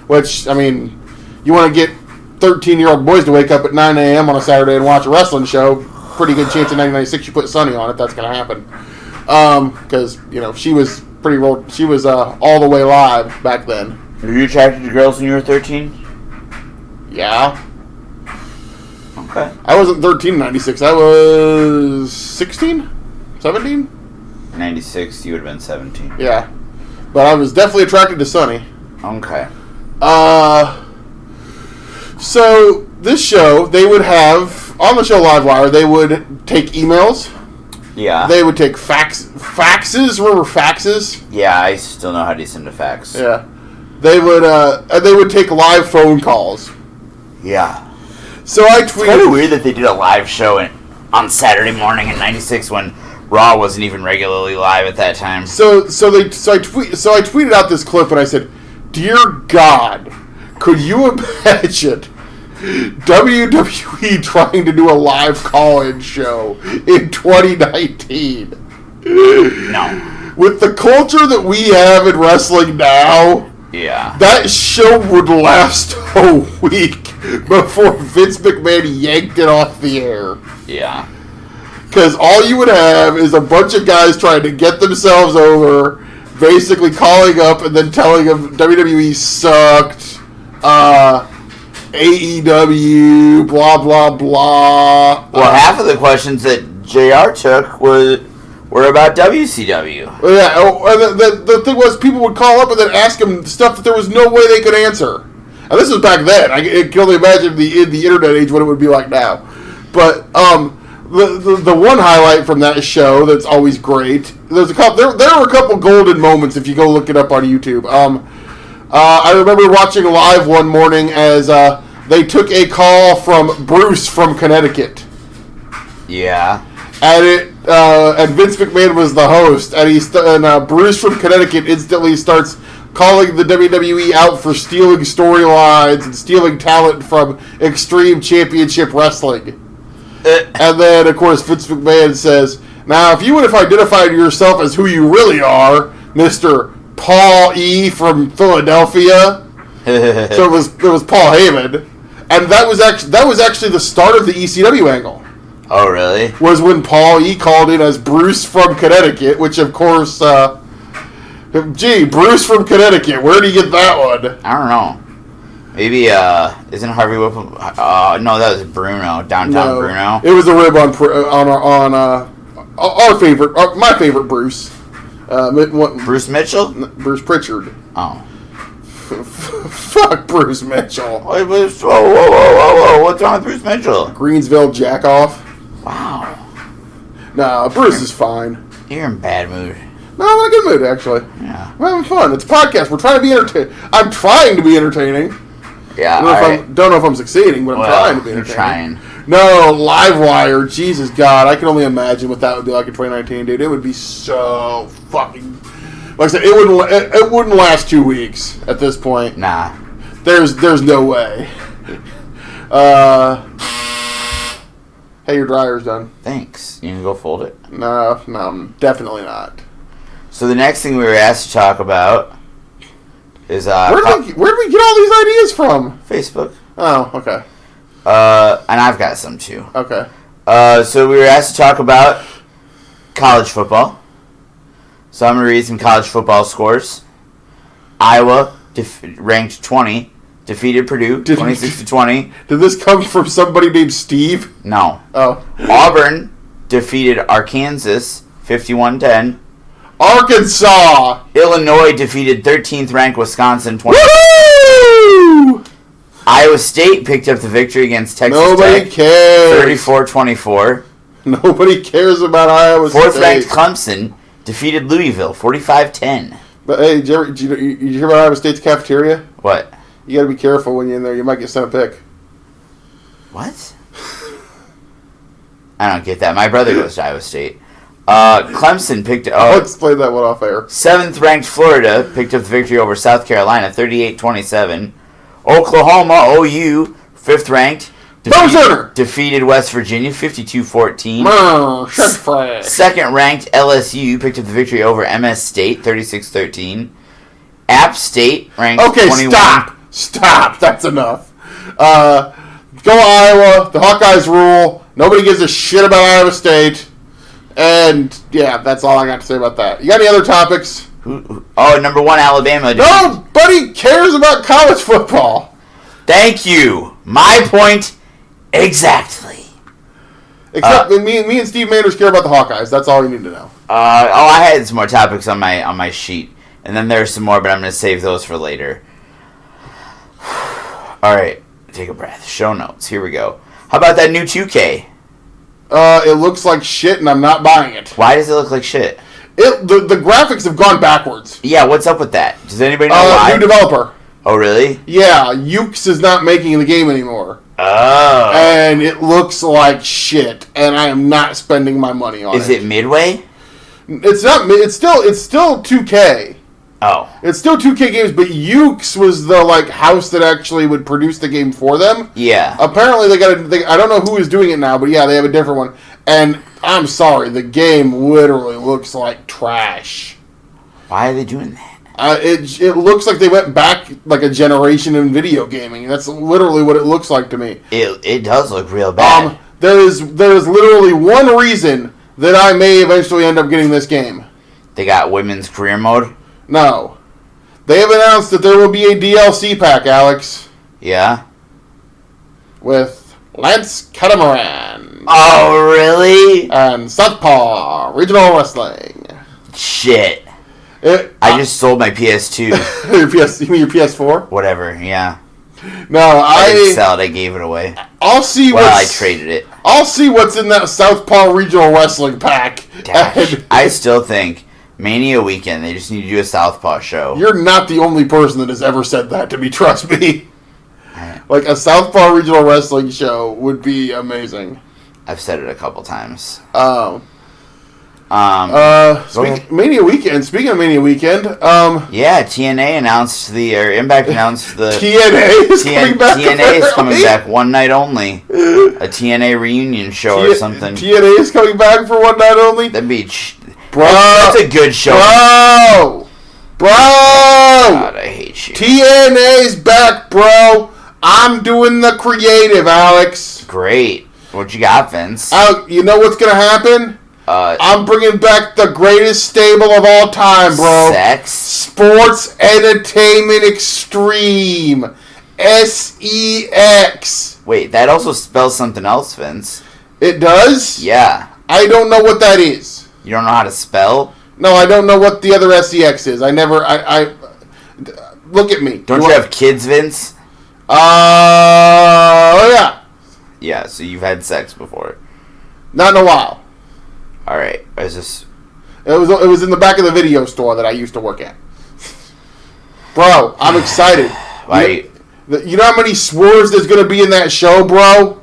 which I mean, you want to get 13-year-old boys to wake up at 9 a.m. on a Saturday and watch a wrestling show. Pretty good chance in 1996 you put Sonny on it. That's going to happen because she was she was all the way live back then. Were you attracted to girls when you were 13? Yeah. Okay. I wasn't 13 in 96. I was 16? 17? 96, you would have been 17. Yeah. But I was definitely attracted to Sonny. Okay. So, this show, they would have, on the show Livewire, they would take emails. Yeah. They would take faxes. Remember faxes? Yeah, I still know how to send a fax. Yeah. They would take live phone calls. Yeah. So I tweeted. It's kind of weird that they did a live show on Saturday morning in '96 when Raw wasn't even regularly live at that time. So I tweeted out this clip and I said, "Dear God, could you imagine WWE trying to do a live call-in show in 2019? No. With the culture that we have in wrestling now." Yeah. That show would last a week before Vince McMahon yanked it off the air. Yeah. Because all you would have is a bunch of guys trying to get themselves over, basically calling up and then telling them WWE sucked, AEW, blah, blah, blah. Well, half of the questions that JR took were about WCW. Yeah, the thing was, people would call up and then ask him stuff that there was no way they could answer. And this was back then. I can only imagine the internet age what it would be like now. But the one highlight from that show that's always great. There's a couple. There were a couple golden moments if you go look it up on YouTube. I remember watching live one morning as they took a call from Bruce from Connecticut. Yeah. And Vince McMahon was the host, and Bruce from Connecticut instantly starts calling the WWE out for stealing storylines and stealing talent from Extreme Championship Wrestling. And then, of course, Vince McMahon says, "Now, if you would have identified yourself as who you really are, Mr. Paul E. from Philadelphia," so it was Paul Heyman, and that was actually the start of the ECW angle. Oh, really? Was when Paul E. called in as Bruce from Connecticut, which, of course, Bruce from Connecticut, where do you get that one? I don't know. Maybe, isn't Harvey Whipple... no, that was Bruno, Downtown Bruno. It was a rib on our favorite, my favorite Bruce. Bruce Mitchell? Bruce Pritchard. Oh. Fuck Bruce Mitchell. Whoa. What's wrong with Bruce Mitchell? Greensville jackoff. Wow. No, Bruce is fine. You're in bad mood. No, I'm in a good mood, actually. Yeah. I'm having fun. It's a podcast. We're trying to be entertaining. I'm trying to be entertaining. Yeah, Don't know if I'm succeeding, but I'm trying to be you're entertaining. trying. No, Livewire. Jesus God. I can only imagine what that would be like in 2019, dude. It would be so fucking... Like I said, it wouldn't last 2 weeks at this point. Nah. There's no way. Hey, your dryer's done. Thanks. You can go fold it. No, definitely not. So the next thing we were asked to talk about is Where did we get all these ideas from? Facebook. Oh, okay. And I've got some too. Okay. So we were asked to talk about college football. So I'm going to read some college football scores. Iowa, ranked 20, defeated Purdue, 26-20. Did this come from somebody named Steve? No. Oh. Auburn defeated Arkansas, 51-10. Arkansas! Illinois defeated 13th ranked Wisconsin, 20. Woo! Iowa State picked up the victory against Texas Nobody Tech, cares. 34-24. Nobody cares about Iowa State. 4th ranked Clemson defeated Louisville, 45-10. But hey, did you hear about Iowa State's cafeteria? What? You gotta be careful when you're in there. You might get sent a pic. What? I don't get that. My brother goes to Iowa State. Clemson picked I'll explain that one off air. 7th ranked Florida picked up the victory over South Carolina, 38-27. Oklahoma, OU, 5th ranked, defeated West Virginia, 52-14. 2nd ranked LSU picked up the victory over MS State, 36-13. App State ranked 21. Stop. That's enough. Go Iowa. The Hawkeyes rule. Nobody gives a shit about Iowa State. And, yeah, that's all I got to say about that. You got any other topics? Number 1, Alabama. Nobody cares about college football. Thank you. My point exactly. Except me and Steve Manders care about the Hawkeyes. That's all you need to know. I had some more topics on my sheet. And then there's some more, but I'm going to save those for later. All right. Take a breath. Show notes. Here we go. How about that new 2K? It looks like shit, and I'm not buying it. Why does it look like shit? The graphics have gone backwards. Yeah, what's up with that? Does anybody know why? New developer. Oh, really? Yeah, Ukes is not making the game anymore. Oh. And it looks like shit, and I am not spending my money on it. Is it Midway? It's not. It's still 2K. Oh. It's still 2K games, but Ukes was the house that actually would produce the game for them. Yeah. Apparently I don't know who is doing it now, but yeah, they have a different one. And I'm sorry, the game literally looks like trash. Why are they doing that? It looks like they went back like a generation in video gaming. That's literally what it looks like to me. It does look real bad. There is literally one reason that I may eventually end up getting this game. They got women's career mode? No. They have announced that there will be a DLC pack, Alex. Yeah? With Lance Catamaran. Oh, really? And Southpaw Regional Wrestling. Shit. I just sold my PS2. You mean your PS4? Whatever, yeah. No, I didn't sell it, I gave it away. I traded it. I'll see what's in that Southpaw Regional Wrestling pack. I still think Mania weekend, they just need to do a Southpaw show. You're not the only person that has ever said that to me, trust me. Right. Like, a Southpaw Regional Wrestling show would be amazing. I've said it a couple times. Mania weekend. Speaking of Mania weekend, yeah, TNA announced Impact announced the TNA is coming back. TNA is coming back one night only. A TNA reunion show or something. TNA is coming back for one night only. That'd be bro. That's a good show. Bro. God, I hate you. TNA's back, bro. I'm doing the creative, Alex. Great. What you got, Vince? You know what's gonna happen? I'm bringing back the greatest stable of all time, bro. Sex? Sports Entertainment Extreme. SEX. Wait, that also spells something else, Vince. It does? Yeah. I don't know what that is. You don't know how to spell? No, I don't know what the other SEX is. look at me. Don't you have kids, Vince? Oh yeah. Yeah, so you've had sex before. Not in a while. All right. Is this? It was in the back of the video store that I used to work at. Bro, I'm excited. You know how many swerves there's going to be in that show, bro?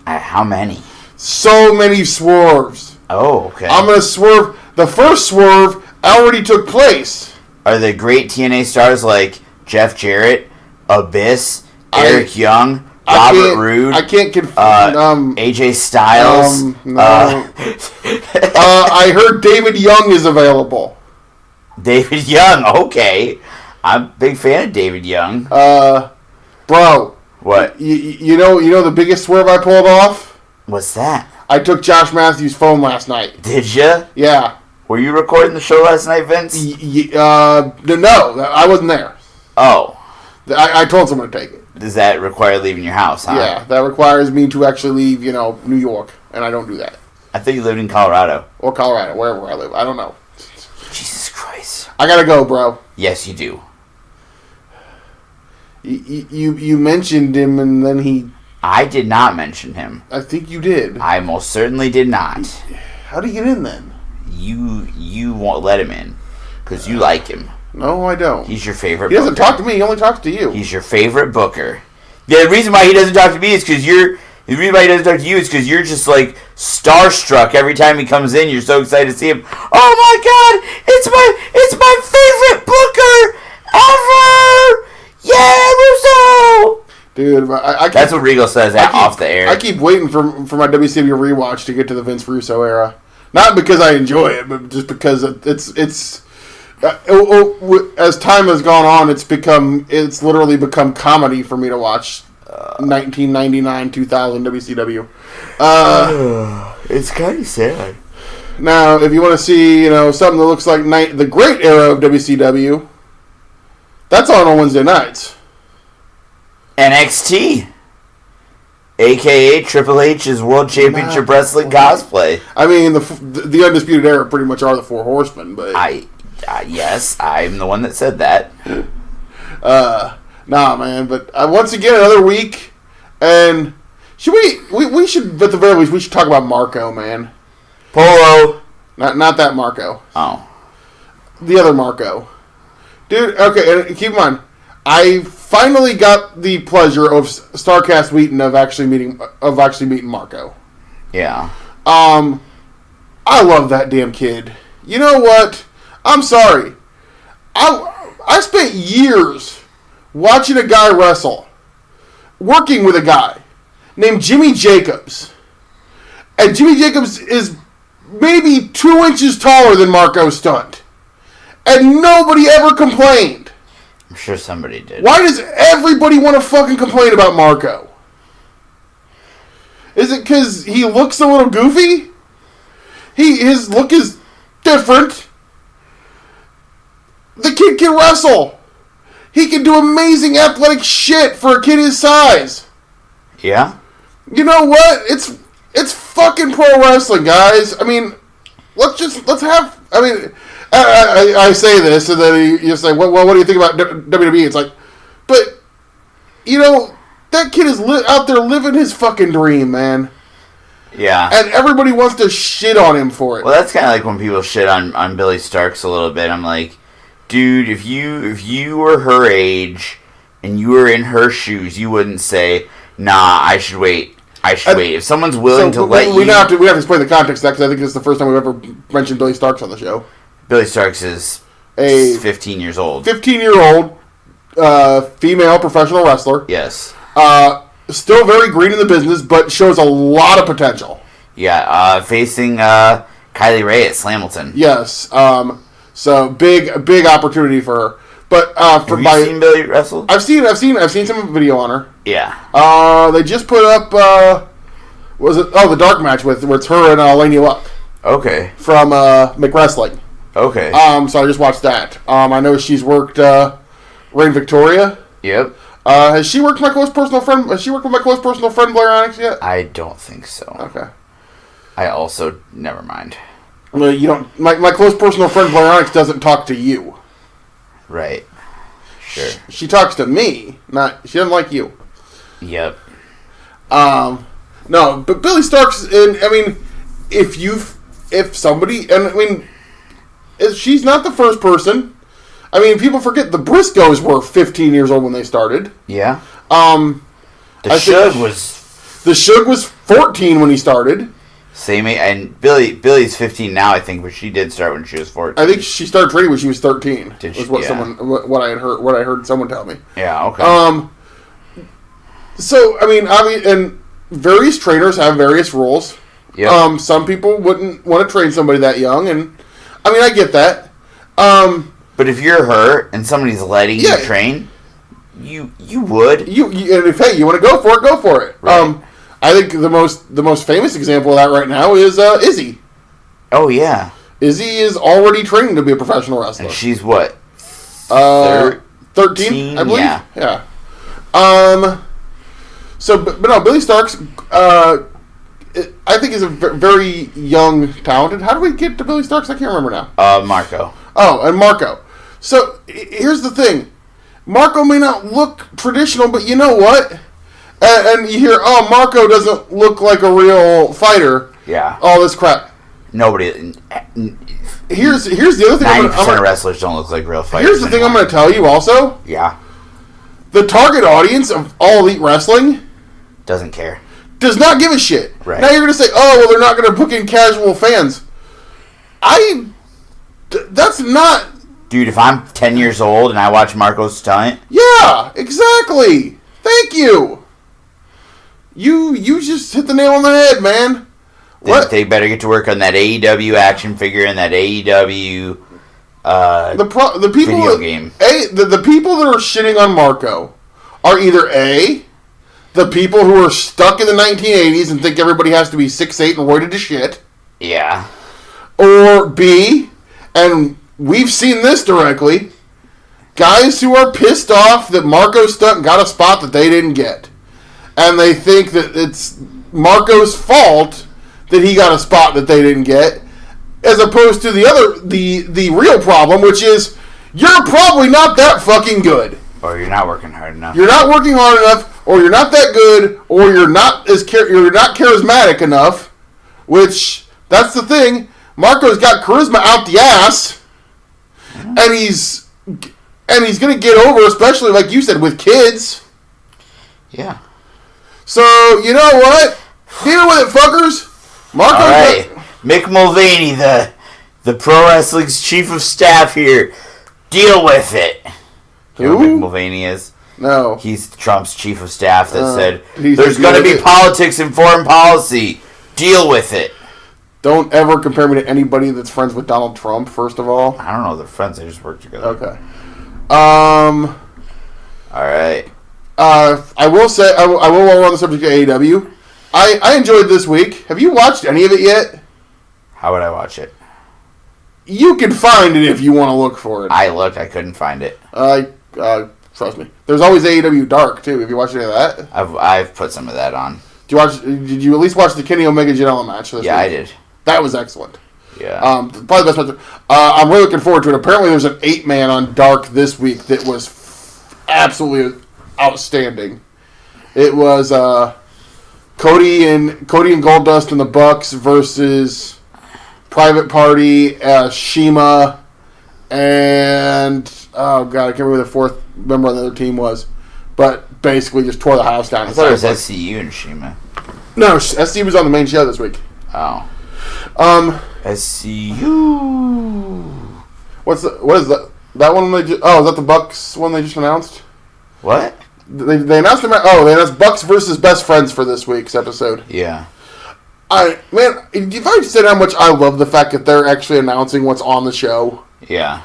How many? So many swerves. Oh, okay. I'm going to swerve. The first swerve already took place. Are the great TNA stars like Jeff Jarrett, Abyss, Eric Young, Robert Roode? I can't confirm. AJ Styles. No. I heard David Young is available. David Young. Okay, I'm a big fan of David Young. Bro. What? You know the biggest swerve I pulled off? What's that? I took Josh Matthews' phone last night. Did you? Yeah. Were you recording the show last night, Vince? No, I wasn't there. Oh. I told someone to take it. Does that require leaving your house, huh? Yeah, that requires me to actually leave, New York, and I don't do that. I think you lived in Colorado. Or Colorado, wherever I live. I don't know. Jesus Christ. I gotta go, bro. Yes, you do. You mentioned him, and then he... I did not mention him. I think you did. I most certainly did not. How did he get in, then? You won't let him in, because you like him. No, I don't. He's your favorite He doesn't booker. talk to me. He only talks to you. He's your favorite booker. The reason why he doesn't talk to me is because you're... The reason why he doesn't talk to you is because you're just, like, starstruck every time he comes in. You're so excited to see him. Oh, my God! It's my favorite booker ever! Yeah, Russo! Dude, I keep, that's what Regal says off the air. I keep waiting for my WCW rewatch to get to the Vince Russo era. Not because I enjoy it, but just because it's as time has gone on, it's literally become comedy for me to watch 1999, 2000 WCW. It's kind of sad. Now, if you want to see, something that looks like the great era of WCW, that's on Wednesday nights. NXT, a.k.a. Triple H's World Championship Wrestling cosplay. I mean, the Undisputed Era pretty much are the Four Horsemen, but... Yes, I'm the one that said that. Nah, man, but once again, another week, and should we should, at the very least, we should talk about Marco, man. Polo. Not that Marco. Oh. The other Marco. Dude, okay, and keep in mind, I finally got the pleasure of Starcast Wheaton of actually meeting Marco. Yeah. I love that damn kid. You know what? I'm sorry. I spent years watching a guy wrestle, working with a guy named Jimmy Jacobs. And Jimmy Jacobs is maybe 2 inches taller than Marco Stunt. And nobody ever complained. I'm sure somebody did. Why does everybody want to fucking complain about Marco? Is it because he looks a little goofy? His look is different. The kid can wrestle. He can do amazing athletic shit for a kid his size. Yeah? You know what? It's fucking pro wrestling, guys. I mean, let's have... I mean... I say this, and then you say, well, what do you think about WWE? It's like, but, that kid is out there living his fucking dream, man. Yeah. And everybody wants to shit on him for it. Well, that's kind of like when people shit on Billy Starks a little bit. I'm like, dude, if you were her age and you were in her shoes, you wouldn't say, nah, I should wait. Wait. If someone's willing to let you... We have to explain the context of that, because I think it's the first time we've ever mentioned Billy Starks on the show. Billy Starks is 15 years old. 15-year-old female professional wrestler. Yes. Still very green in the business, but shows a lot of potential. Yeah, facing Kylie Ray at Slamilton. Yes. So big opportunity for her. But Have you seen Billy wrestle? I've seen some video on her. Yeah. They just put up the dark match where it's her and Laney Luck. Okay. From McWrestling. Okay. So I just watched that. I know she's worked Reign Victoria. Yep. Has she worked with my close personal friend Blair Onyx yet? I don't think so. Okay. I also never mind. Well, you don't. My close personal friend Blair Onyx doesn't talk to you. Right. Sure. She talks to me, she doesn't like you. Yep. No, but Billy Stark's, and I mean, if somebody, and I mean, she's not the first person. I mean, people forget the Briscoes were 15 years old when they started. Yeah. The Shug was 14 when he started. Same, and Billy's 15 now, I think, but she did start when she was 14. I think she started training when she was 13. Did she? Was what I heard someone tell me. Yeah. Okay. So I mean, and various trainers have various rules. Yeah. Some people wouldn't want to train somebody that young, and I mean, I get that. But if you're her and somebody's letting you train, you would. And if you want to go for it, go for it. Right. I think the most famous example of that right now is Izzy. Oh yeah. Izzy is already training to be a professional wrestler. And she's what? 13, I believe. Yeah. So, but no, Billy Starks, I think is a very young, talented. How do we get to Billy Starks? I can't remember now. Marco. Oh, and Marco. So here's the thing: Marco may not look traditional, but you know what? And you hear, oh, Marco doesn't look like a real fighter. Yeah. All this crap. Nobody. Here's the other thing. 90% of wrestlers don't look like real fighters. Here's the thing I'm going to tell you also. Yeah. The target audience of All Elite Wrestling doesn't care. Does not give a shit. Right. Now you're going to say, oh, well, they're not going to book in casual fans. That's not... Dude, if I'm 10 years old and I watch Marco's stunt... Yeah, exactly. Thank you. You just hit the nail on the head, man. What? They better get to work on that AEW action figure and that AEW the people video game. The people that are shitting on Marco are either A, the people who are stuck in the 1980s and think everybody has to be 6'8" and roided to shit. Yeah. Or B, and we've seen this directly, guys who are pissed off that Marco stunt got a spot that they didn't get. And they think that it's Marco's fault that he got a spot that they didn't get, as opposed to the real problem, which is you're probably not that fucking good. Or you're not working hard enough. You're not working hard enough, or you're not that good, or you're not charismatic enough. Which that's the thing. Marco's got charisma out the ass, and he's gonna get over, especially like you said, with kids. Yeah. So, you know what? Deal with it, fuckers. Marco. All right. Mick Mulvaney, the pro wrestling's chief of staff here. Deal with it. You know who Mick Mulvaney is? No. He's Trump's chief of staff that said, there's there's going to be politics in foreign policy. Deal with it. Don't ever compare me to anybody that's friends with Donald Trump, first of all. I don't know. They're friends. They just work together. Okay. All right. I will say, I will while we're on the subject of AEW, I enjoyed this week. Have you watched any of it yet? How would I watch it? You can find it if you want to look for it. I looked. I couldn't find it. Trust me. There's always AEW Dark, too. Have you watched any of that? I've put some of that on. Did you at least watch the Kenny Omega Janela match this week? I did. That was excellent. Yeah. Probably the best match. I'm really looking forward to it. Apparently there's an 8-man on Dark this week that was absolutely outstanding. It was Cody and Goldust and the Bucks versus Private Party, Shima, and oh god, I can't remember who the fourth member of the other team was, but basically just tore the house down. I thought it was SCU and Shima. No, SCU was on the main show this week. Oh. SCU. What is that? That one is that the Bucks one they just announced? What? They announced them. They announced Bucks versus Best Friends for this week's episode. Yeah. If I said how much I love the fact that they're actually announcing what's on the show. Yeah.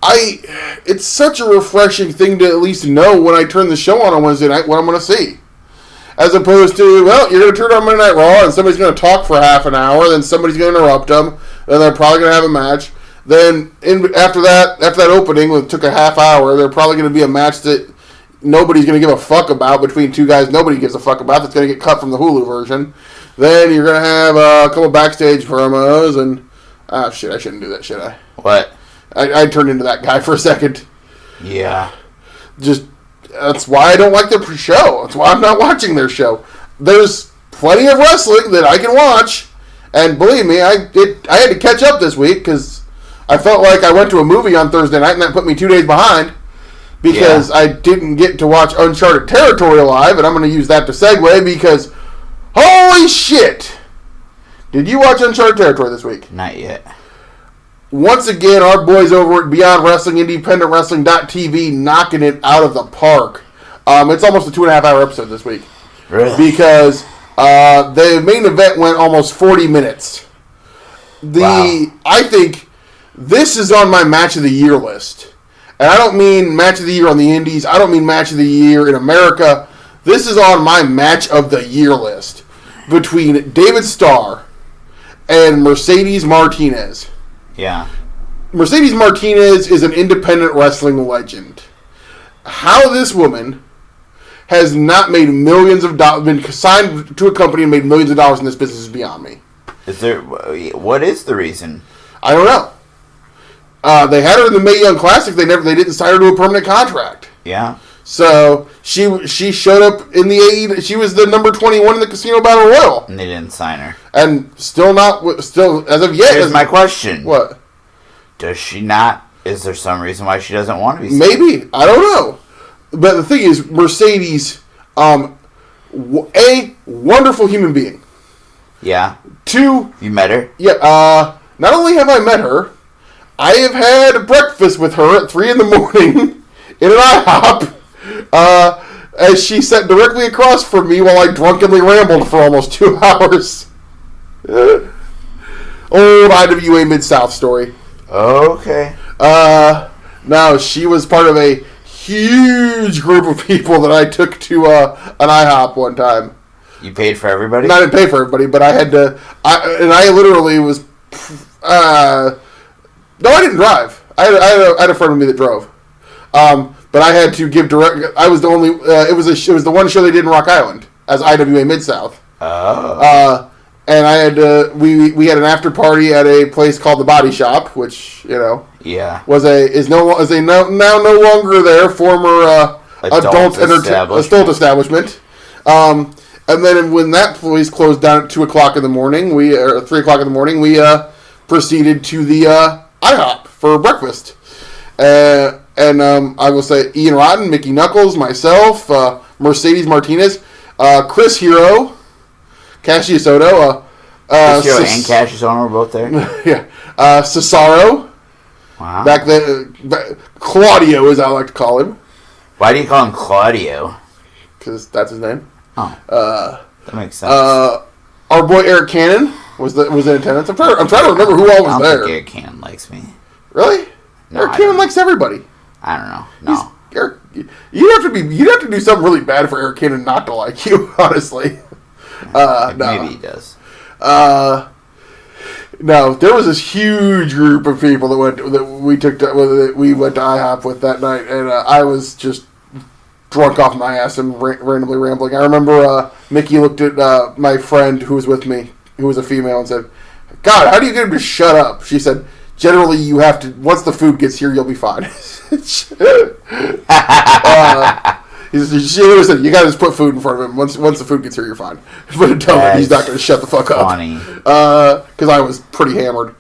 It's such a refreshing thing to at least know when I turn the show on Wednesday night what I'm going to see. As opposed to, well, you're going to turn on Monday Night Raw and somebody's going to talk for half an hour, then somebody's going to interrupt them, then they're probably going to have a match. Then after that opening, which took a half hour, there's probably going to be a match that nobody's going to give a fuck about between two guys nobody gives a fuck about that's going to get cut from the Hulu version. Then you're going to have a couple backstage promos and... Ah, shit, I shouldn't do that, should I? What? I turned into that guy for a second. Yeah. That's why I don't like their show. That's why I'm not watching their show. There's plenty of wrestling that I can watch, and believe me, I had to catch up this week because I felt like I went to a movie on Thursday night, and that put me 2 days behind because I didn't get to watch Uncharted Territory live, and I'm going to use that to segue because holy shit! Did you watch Uncharted Territory this week? Not yet. Once again, our boys over at Beyond Wrestling, IndependentWrestling.tv, knocking it out of the park. It's almost a 2.5-hour episode this week. Really? Because the main event went almost 40 minutes. I think this is on my Match of the Year list. And I don't mean Match of the Year on the Indies. I don't mean Match of the Year in America. This is on my Match of the Year list. Between David Starr and Mercedes Martinez. Yeah. Mercedes Martinez is an independent wrestling legend. How this woman has not made millions of dollars, been signed to a company and made millions of dollars in this business is beyond me. What is the reason? I don't know. They had her in the Mae Young Classic. They didn't sign her to a permanent contract. Yeah. So she showed up in the AEW. She was the number 21 in the Casino Battle Royal, And they didn't sign her. and still as of yet. Here's my question. What? Does she not? Is there some reason why she doesn't want to be signed? Maybe, I don't know. But the thing is, Mercedes, a wonderful human being. Yeah. Two, You met her? yeah. Not only have I met her, I have had breakfast with her at 3 in the morning in an IHOP. As she sat directly across from me while I drunkenly rambled for almost 2 hours. Old IWA Mid-South story. Okay. No, she was part of a huge group of people that I took to an IHOP one time. You paid for everybody? And I didn't pay for everybody, but I had to. I literally was. No, I didn't drive. I had a friend with me that drove. But I had to give direct. I was the only. It was the one show they did in Rock Island as IWA Mid South. Oh. And I had to. We had an after party at a place called the Body Shop, which Yeah. is now no longer their former adult establishment. And then when that place closed down at 2:00 in the morning, 3:00 in the morning, we proceeded to the IHOP for breakfast. And I will say Ian Rotten, Mickey Knuckles, myself, Mercedes Martinez, Chris Hero, Cassius Soto, Chris Hero and Cassius Ohno were both there? yeah, Cesaro. Wow. Back then, Claudio, as I like to call him, Why do you call him Claudio? because that's his name. Oh. That makes sense. Our boy Eric Cannon was in attendance. I'm trying to remember who all I was don't there. think Eric Cannon likes me. Really? No, Eric I Cannon don't. likes everybody. I don't know. No. Eric, you'd have to do something really bad for Eric Cannon not to like you, honestly. No. Maybe he does. No, there was this huge group of people that we went to IHOP with that night, and I was just drunk off my ass and randomly rambling. I remember Mickey looked at my friend who was with me, who was a female, and said, "God, how do you get him to shut up?" She said, "Generally, you have to. Once the food gets here, you'll be fine." She always said, "You got to just put food in front of him. Once the food gets here, you're fine." But until then, he's not going to shut the fuck up. Funny. Because I was pretty hammered.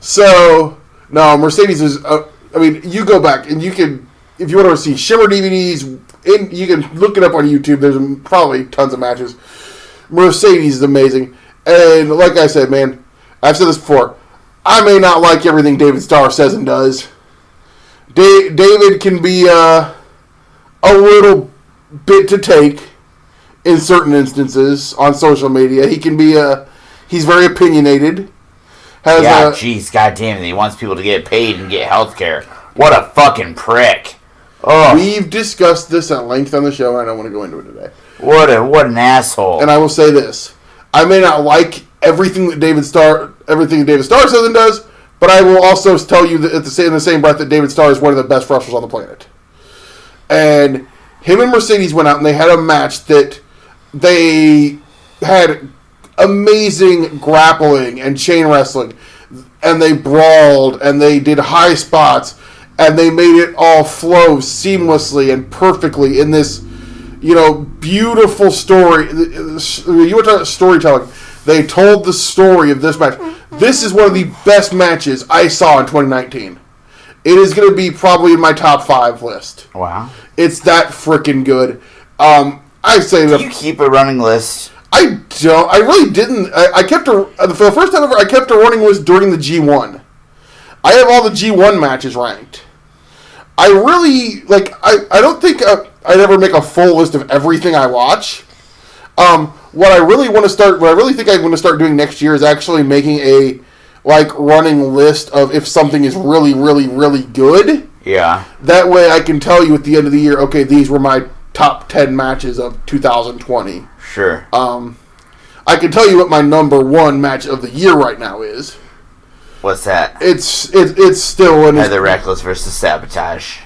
So no, Mercedes is. I mean, you go back and you can, if you want to see Shimmer DVDs, you can look it up on YouTube. There's probably tons of matches. Mercedes is amazing, and like I said, man, I've said this before. I may not like everything David Starr says and does. David can be a little bit to take in certain instances on social media. He can be he's very opinionated. Jeez, goddamn it. He wants people to get paid and get health care. What a fucking prick. Oh, We've discussed this at length on the show, and I don't want to go into it today. what an asshole. And I will say this. I may not like everything that David Starr says and does, but I will also tell you that in the same breath that David Starr is one of the best wrestlers on the planet. And him and Mercedes went out and they had a match that they had amazing grappling and chain wrestling, and they brawled and they did high spots, and they made it all flow seamlessly and perfectly in this, beautiful story. You were talking about storytelling. They told the story of this match. This is one of the best matches I saw in 2019. It is going to be probably in my top 5 list. Wow. It's that freaking good. I say Do you keep a running list? I don't. I really didn't. I kept for the first time ever. I kept a running list during the G1. I have all the G1 matches ranked. I really I don't think I'd ever make a full list of everything I watch. What I really think I want to start doing next year is actually making a running list of if something is really, really, really good. Yeah. That way I can tell you at the end of the year, okay, these were my top 10 matches of 2020. Sure. I can tell you what my number 1 match of the year right now is. What's that? It's still in Heather Reckless versus Sabotage.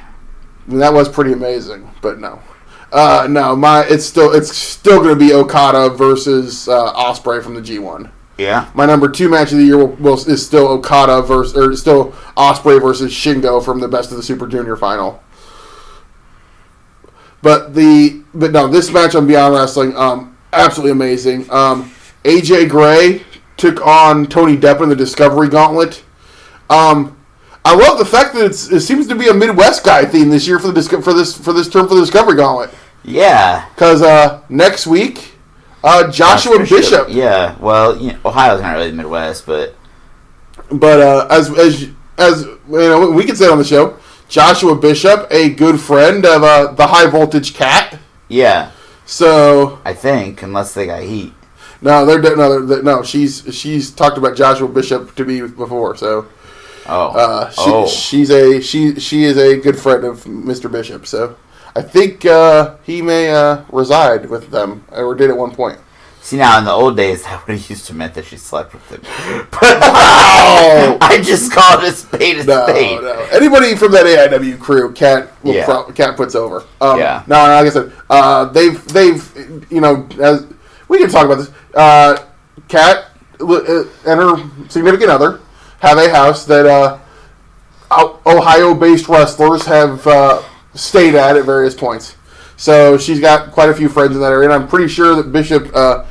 That was pretty amazing, but no. It's still going to be Okada versus Ospreay from the G1. Yeah. My number 2 match of the year is still Okada still Ospreay versus Shingo from the Best of the Super Junior final. But no, this match on Beyond Wrestling, absolutely amazing. AJ Gray took on Tony Deppen in the Discovery Gauntlet. I love the fact that it seems to be a Midwest guy theme this year for this term for the Discovery Gauntlet. Yeah. Because next week, Joshua Bishop. Yeah. Well, Ohio's not really the Midwest, but as we can say it on the show, Joshua Bishop, a good friend of the High Voltage Cat. Yeah. So I think, unless they got heat. No, no. She's talked about Joshua Bishop to me before. So, she is a good friend of Mr. Bishop. So, I think he may reside with them, or did at one point. See, now in the old days, that would have used to meant that she slept with him. But Wow! I just called a spade a spade. No. Anybody from that AIW crew, Cat puts over. Yeah. No, like I said, they've as we can talk about this. Cat and her significant other have a house that Ohio-based wrestlers have stayed at various points. So she's got quite a few friends in that area, and I'm pretty sure that Bishop, at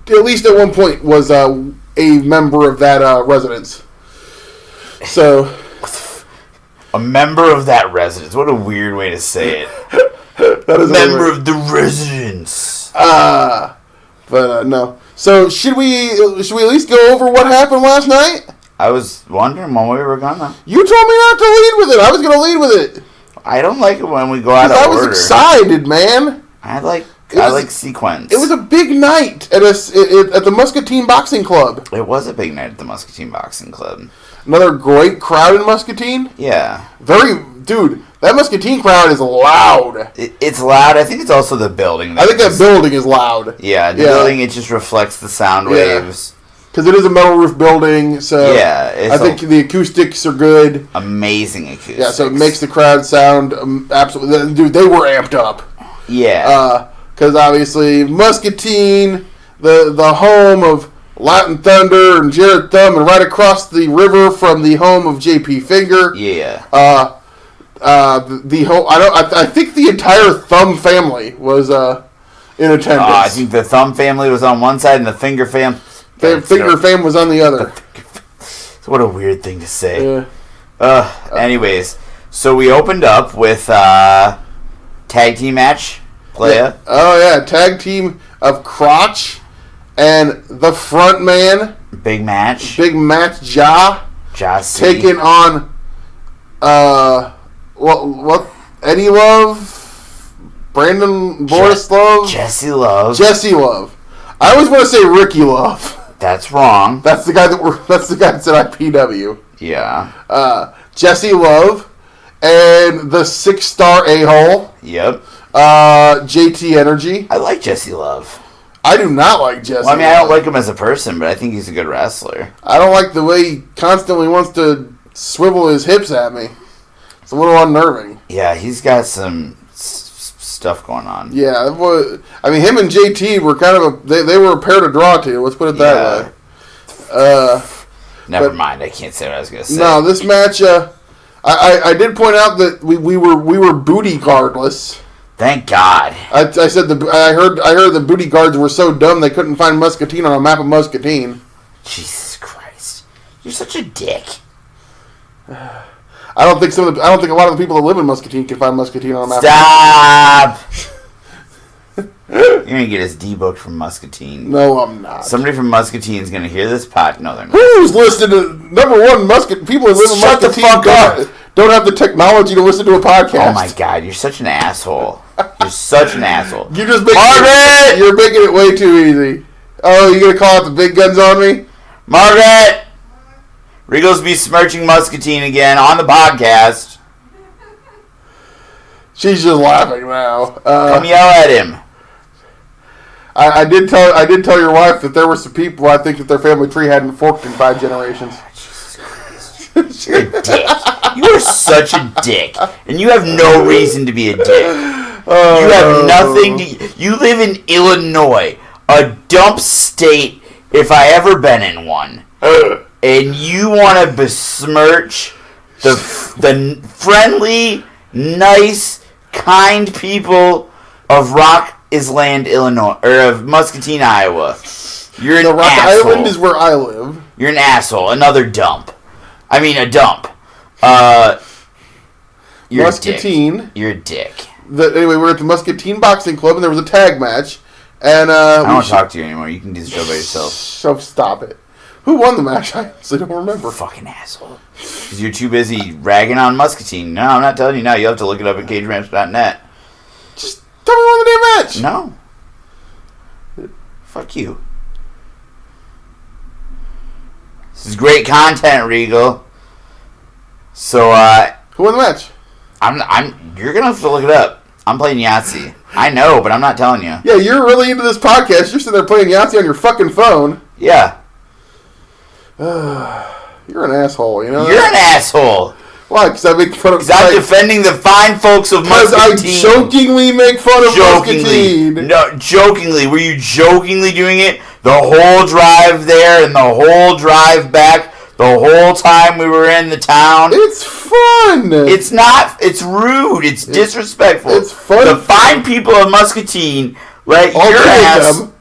least at one point, was a member of that residence. So, a member of that residence. What a weird way to say it. that is member of the residence. But no. So should we at least go over what happened last night? I was wondering when we were gonna. You told me not to lead with it. I was going to lead with it. I don't like it when we go out of I order. was excited, man. I like sequence. It was a big night at the Muscatine Boxing Club. It was a big night at the Muscatine Boxing Club. Another great crowd in Muscatine. Yeah. Dude, that Muscatine crowd is loud. It's loud. I think it's also the building. I think that building is loud. Yeah, the building, it just reflects the sound waves. Because it is a metal roof building, so yeah, I think the acoustics are good. Amazing acoustics. Yeah, so it makes the crowd sound absolutely... Dude, they were amped up. Yeah. Because obviously, Muscatine, the home of Latin Thunder and Jared Thumb, and right across the river from the home of JP Finger. Yeah. The whole... I think the entire Thumb family was in attendance. I think the Thumb family was on one side and the Finger fam... Finger fam was on the other. What a weird thing to say. Yeah. Anyways, so we opened up with tag team match. Playa. Yeah. Oh yeah, tag team of Crotch and the front man. Big match. Ja taking on what Eddie Love, Brandon Boris Love, Jesse Love. I always want to say Ricky Love. That's wrong. That's the guy that said IPW. Yeah. Jesse Love and the 6-star a-hole. Yep. JT Energy. I like Jesse Love. I do not like Jesse. Well, I mean, I don't like him as a person, but I think he's a good wrestler. I don't like the way he constantly wants to swivel his hips at me. It's a little unnerving. Yeah, he's got some stuff going on. Yeah, I mean, him and JT were kind of they were a pair to draw to. Let's put it that way. Never mind. I can't say what I was going to say. No, this match, I did point out that we were booty guardless. Thank God. I said I heard the booty guards were so dumb they couldn't find Muscatine on a map of Muscatine. Jesus Christ, you're such a dick. I don't think a lot of the people that live in Muscatine can find Muscatine on a map. Stop. You're gonna get us debunked from Muscatine. No, I'm not. Somebody from Muscatine is gonna hear this pod. No, they're not. Who's listening to number one people who live in Shut the Muscatine fuck up. don't have the technology to listen to a podcast. Oh my God, you're such an asshole. You're such an asshole. You're just Margaret! You're making it way too easy. Oh, you gonna call out the big guns on me? Margaret! Regal's besmirching Muscatine again on the podcast. She's just laughing now. Come yell at him. I did tell your wife that there were some people I think that their family tree hadn't forked in 5 generations. You're a dick. You are such a dick. And you have no reason to be a dick. You have nothing to... You live in Illinois, a dump state if I ever been in one. And you want to besmirch the friendly, nice, kind people of Rock Island, Illinois, or of Muscatine, Iowa. You're an Rock asshole. Island is where I live. You're an asshole. Another dump. I mean, a dump. You're Muscatine. A dick. You're a dick. Anyway, we were at the Muscatine Boxing Club, and there was a tag match. And I don't want to talk to you anymore. You can do the show by yourself. Stop it. Who won the match? I honestly don't remember. Fucking asshole. Because you're too busy ragging on Muscatine. No, I'm not telling you now. You'll have to look it up at cagematch.net. Just tell me who won the damn match. No. Fuck you. This is great content, Regal. So, who won the match? You're gonna have to look it up. I'm playing Yahtzee. I know, but I'm not telling you. Yeah, you're really into this podcast. You're sitting there playing Yahtzee on your fucking phone. Yeah. You're an asshole, you know? You're an asshole. Why? Because I make fun of... Because I'm defending the fine folks of Muscatine. Because I jokingly make fun of Muscatine. No, jokingly. Were you jokingly doing it? The whole drive there and the whole drive back, the whole time we were in the town? It's fun. It's not. It's rude. It's disrespectful. It's fun. The fine people of Muscatine let All your three ass... of them.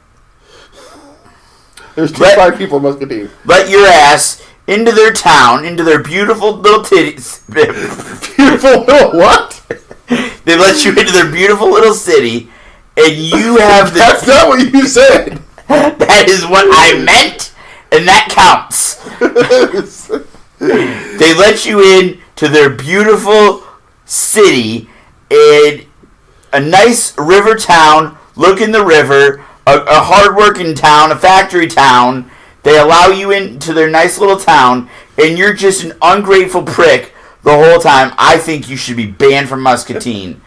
There's 2 fine people in Muscatine. Let your ass into their town, into their beautiful little titties. Beautiful little what? They let you into their beautiful little city, and you have the... That's not what you said. That is what I meant, and that counts. They let you in to their beautiful city in a nice river town, look in the river, a hard-working town, a factory town. They allow you into their nice little town, and you're just an ungrateful prick the whole time. I think you should be banned from Muscatine.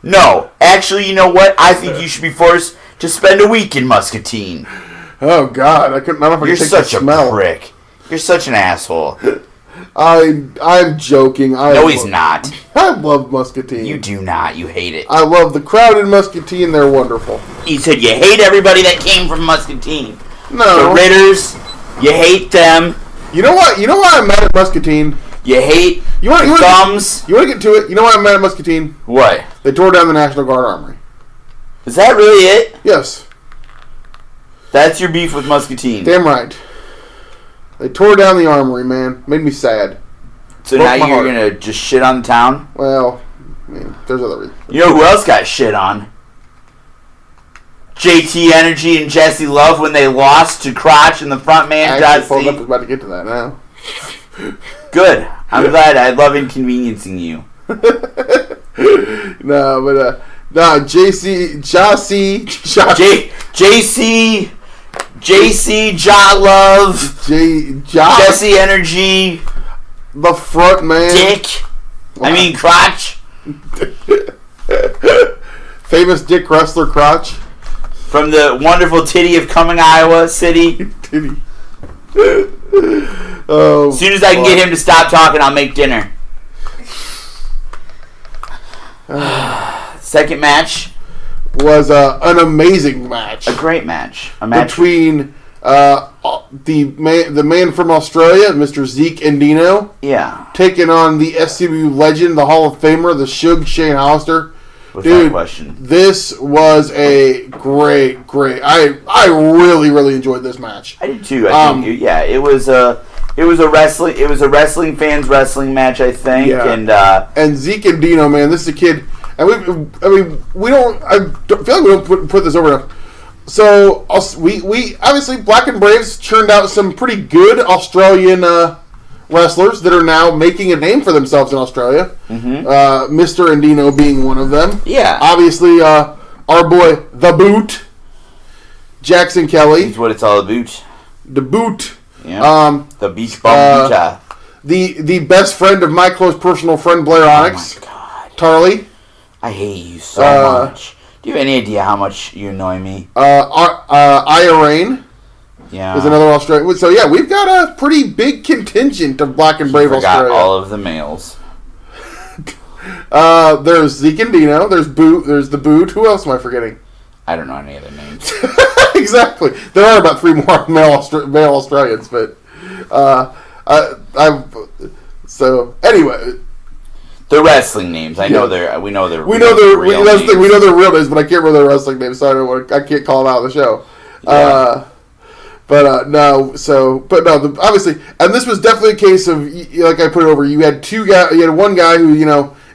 No, actually, you know what? I think you should be forced to spend a week in Muscatine. Oh, God. I don't know if I You're can take such the a smell. prick. You're such an asshole. I'm joking. No, he's not. I love Muscatine. You do not. You hate it. I love the crowd in Muscatine. They're wonderful. You said you hate everybody that came from Muscatine. No. The Ritters, you hate them. You know what? You know why I'm mad at Muscatine? You hate You want thumbs. You want to get to it? You know why I'm mad at Muscatine? What? They tore down the National Guard Armory. Is that really it? Yes. That's your beef with Muscatine. Damn right. They tore down the armory, man. Made me sad. So broke now my you're heart. going to just shit on the town? Well, I mean, there's other reasons. You know who else got shit on? JT Energy and Jesse Love when they lost to Crotch and the front man, Actually, Paul Jesse. was about to get to that now. Good. I'm glad. I love inconveniencing you. No, but JC, Ja Love, Josh, Jesse Energy, the front man, Dick. Wow. I mean Crotch. Famous Dick Wrestler Crotch. From the wonderful titty of Cumming, Iowa City. Oh, As soon as I can get him to stop talking, I'll make dinner. Second match. Was an amazing match. A great match. A match. Between The man from Australia, Mr. Zeke Endino, taking on the SCW legend, the Hall of Famer, the Shug Shane Hollister. Without question. This was a great. I really, really enjoyed this match. I did too. I think, it was a wrestling fans wrestling match. I think, and Zeke Endino, man, this is a kid, and we don't. I feel like we don't put this over enough. So we obviously Black and Braves churned out some pretty good Australian wrestlers that are now making a name for themselves in Australia. Mm-hmm. Mr. Endino being one of them. Yeah. Obviously, our boy The Boot, Jackson Kelly. That's what it's all about. The Boot. Yeah. The Beach Bum Buta. The best friend of my close personal friend Blair Onyx. Oh my God. Tarly. I hate you so much. Do you have any idea how much you annoy me? Aya Rain. Yeah. Is another Australian. So yeah, we've got a pretty big contingent of Black and Brave Australia. All of the males. There's Zeke Endino. There's Boot. There's the Boot. Who else am I forgetting? I don't know any other names. Exactly. There are about 3 more male Australians, but so anyway. The wrestling names. We know their We know their real names, but I can't remember their wrestling names, so I can't call them out on the show. Yeah. Obviously, and this was definitely a case of, like I put it over, you had one guy who,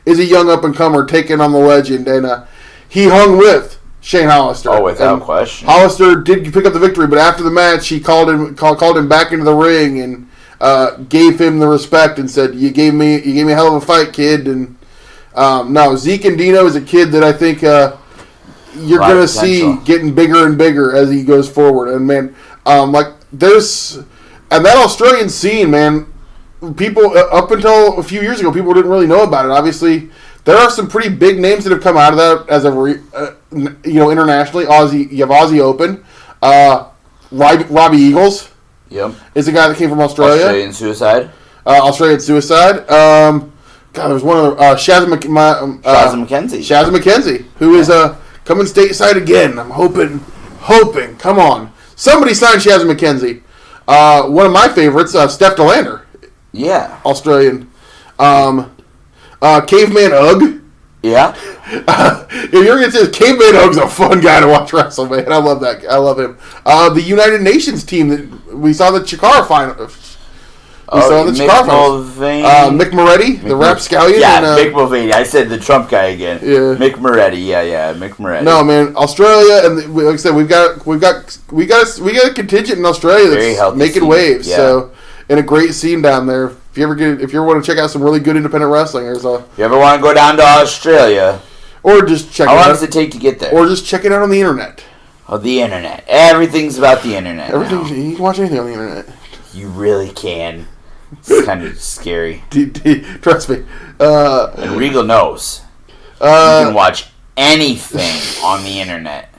is a young up-and-comer taking on the legend, and he hung with Shane Hollister. Oh, without question. Hollister did pick up the victory, but after the match, he called him back into the ring and gave him the respect and said, "You gave me a hell of a fight, kid." And Zeke Endino is a kid that I think you're going to see getting bigger and bigger as he goes forward. And man, and that Australian scene, man, people up until a few years ago, people didn't really know about it. Obviously, there are some pretty big names that have come out of that as internationally. You have Aussie Open, Robbie Eagles. Yep. Is a guy that came from Australia. Australian Suicide. There's one other. Shazza McKenzie. Shazza McKenzie, who is coming stateside again. I'm hoping. Come on. Somebody sign Shazza McKenzie. One of my favorites, Steph DeLander. Yeah. Australian. Caveman Ugg. Yeah. If you're going to say Caveman Ugg's a fun guy to watch wrestle, man. I love that. I love him. The United Nations team that we saw the Chikara final. Mick Moretti, the Rapscallion. Yeah, Mick Mulvaney. I said the Trump guy again. Yeah. Mick Moretti. Yeah, Mick Moretti. No, man, Australia, and like I said, we got a contingent in Australia that's making waves. Yeah. So, and a great scene down there. If you ever want to check out some really good independent wrestling, if you ever want to go down to Australia, or just check. How long does it take to get there? Or just check it out on the internet. Oh, the internet. Everything's about the internet. You can watch anything on the internet. You really can. It's kind of scary. Trust me. And Regal knows. You can watch anything on the internet.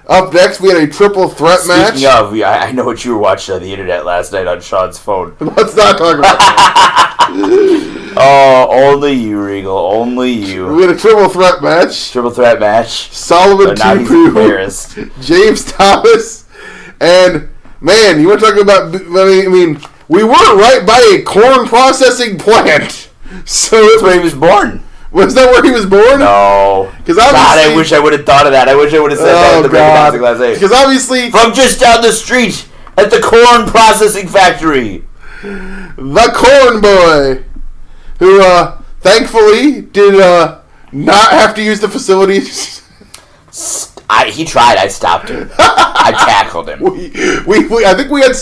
Up next, we had a triple threat match. Speaking of, I know what you were watching on the internet last night on Sean's phone. Let's not talk about that. Oh, only you, Regal. Only you. We had a triple threat match. Solomon Tupu, James Thomas, and man, you want to talk about? I mean, we were right by a corn processing plant, so that's where he was born. Was that where he was born? No. God, I wish I would have thought of that. I wish I would have said that at the breakdown last night. Because obviously, from just down the street at the corn processing factory, the Corn Boy, who thankfully did not have to use the facilities. He tried. I stopped him. I tackled him. I think we had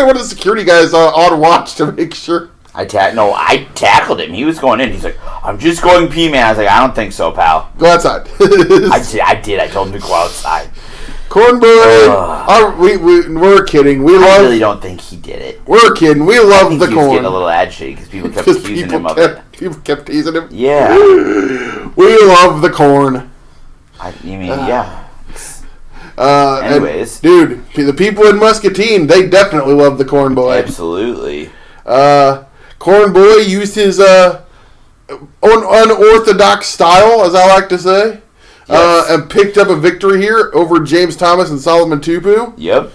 one of the security guys on watch to make sure. I tackled him. He was going in. He's like, "I'm just going pee, man." I was like, "I don't think so, pal." Go outside. I did. I told him to go outside. Corn Boy. We're kidding. I really don't think he did it. We're kidding. We love the corn. He was getting a little agitated because people kept accusing him of it. People kept teasing him. Yeah. We love the corn. Yeah. Anyways, dude, the people in Muscatine, they definitely love the Corn Boy. Absolutely. Corn Boy used his unorthodox style, as I like to say, and picked up a victory here over James Thomas and Solomon Tupu. Yep.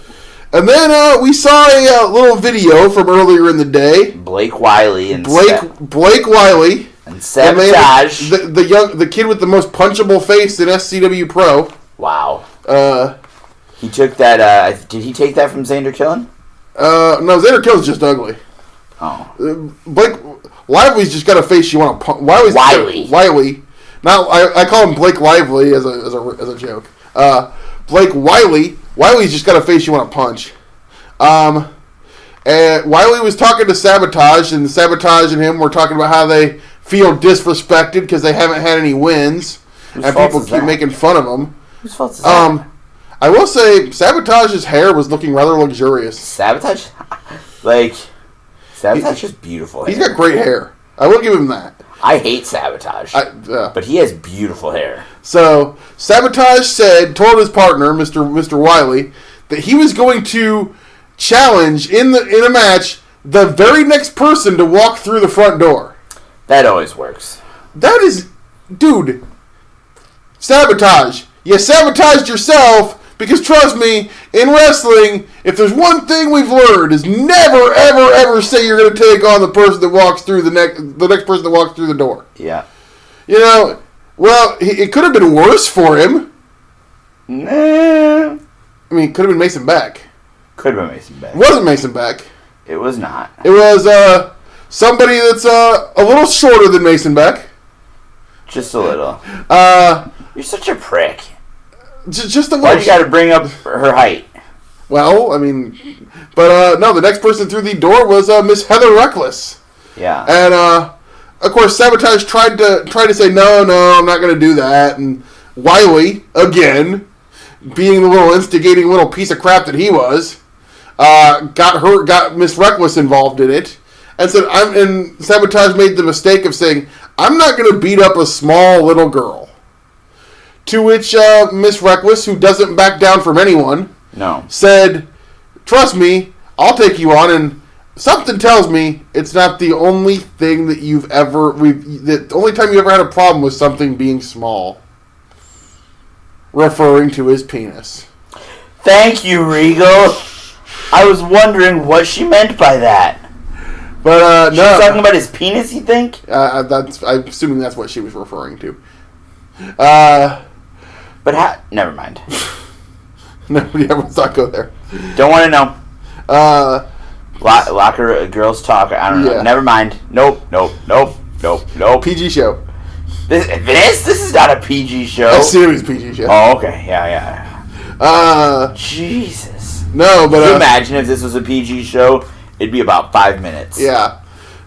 And then we saw a little video from earlier in the day. Blake Wiley and Blake Wiley and Sabotage. The kid with the most punchable face in SCW Pro. Wow. He took that. Did he take that from Xander Killen? No, Xander Killen's just ugly. Oh. Blake Lively's just got a face you want to punch. Wiley. Now I call him Blake Lively as a joke. Blake Wiley. Wiley's just got a face you want to punch. And Wiley was talking to Sabotage, and Sabotage and him were talking about how they feel disrespected because they haven't had any wins, and people keep making fun of them. Whose fault is that? I will say Sabotage's hair was looking rather luxurious. Sabotage is beautiful hair. He's got great hair. I will give him that. I hate Sabotage, but he has beautiful hair. So Sabotage told his partner, Mr. Wiley, that he was going to challenge in a match the very next person to walk through the front door. That always works. That is, dude, Sabotage. You sabotaged yourself because, trust me, in wrestling, if there's one thing we've learned is never, ever, ever say you're going to take on the person that walks through the next person that walks through the door. Yeah. You know, well, it could have been worse for him. Nah. I mean, it could have been Mason Beck. Could have been Mason Beck. It wasn't Mason Beck. It was not. It was somebody that's a little shorter than Mason Beck. Just a little. You're such a prick. Just a little. Why do you got to bring up her height? Well, I mean, but no, the next person through the door was Miss Heather Reckless. Yeah. And of course, Sabotage tried to say no, I'm not going to do that. And Wiley, again, being the little instigating little piece of crap that he was, got Miss Reckless involved in it, and said, and Sabotage made the mistake of saying, I'm not going to beat up a small little girl. To which Miss Reckless, who doesn't back down from anyone, said, trust me, I'll take you on, and something tells me it's not the only thing that the only time you ever had a problem with something being small. Referring to his penis. Thank you, Regal. I was wondering what she meant by that. But no, she's talking about his penis. You think? I'm assuming that's what she was referring to. But how? Never mind. No, yeah, let's not go there. Don't want to know. Locker girls talk. I don't know. Yeah. Never mind. Nope. PG show. This is not a PG show. A serious PG show. Oh, okay. Yeah. Jesus. No, but Can you imagine if this was a PG show? It'd be about 5 minutes. Yeah.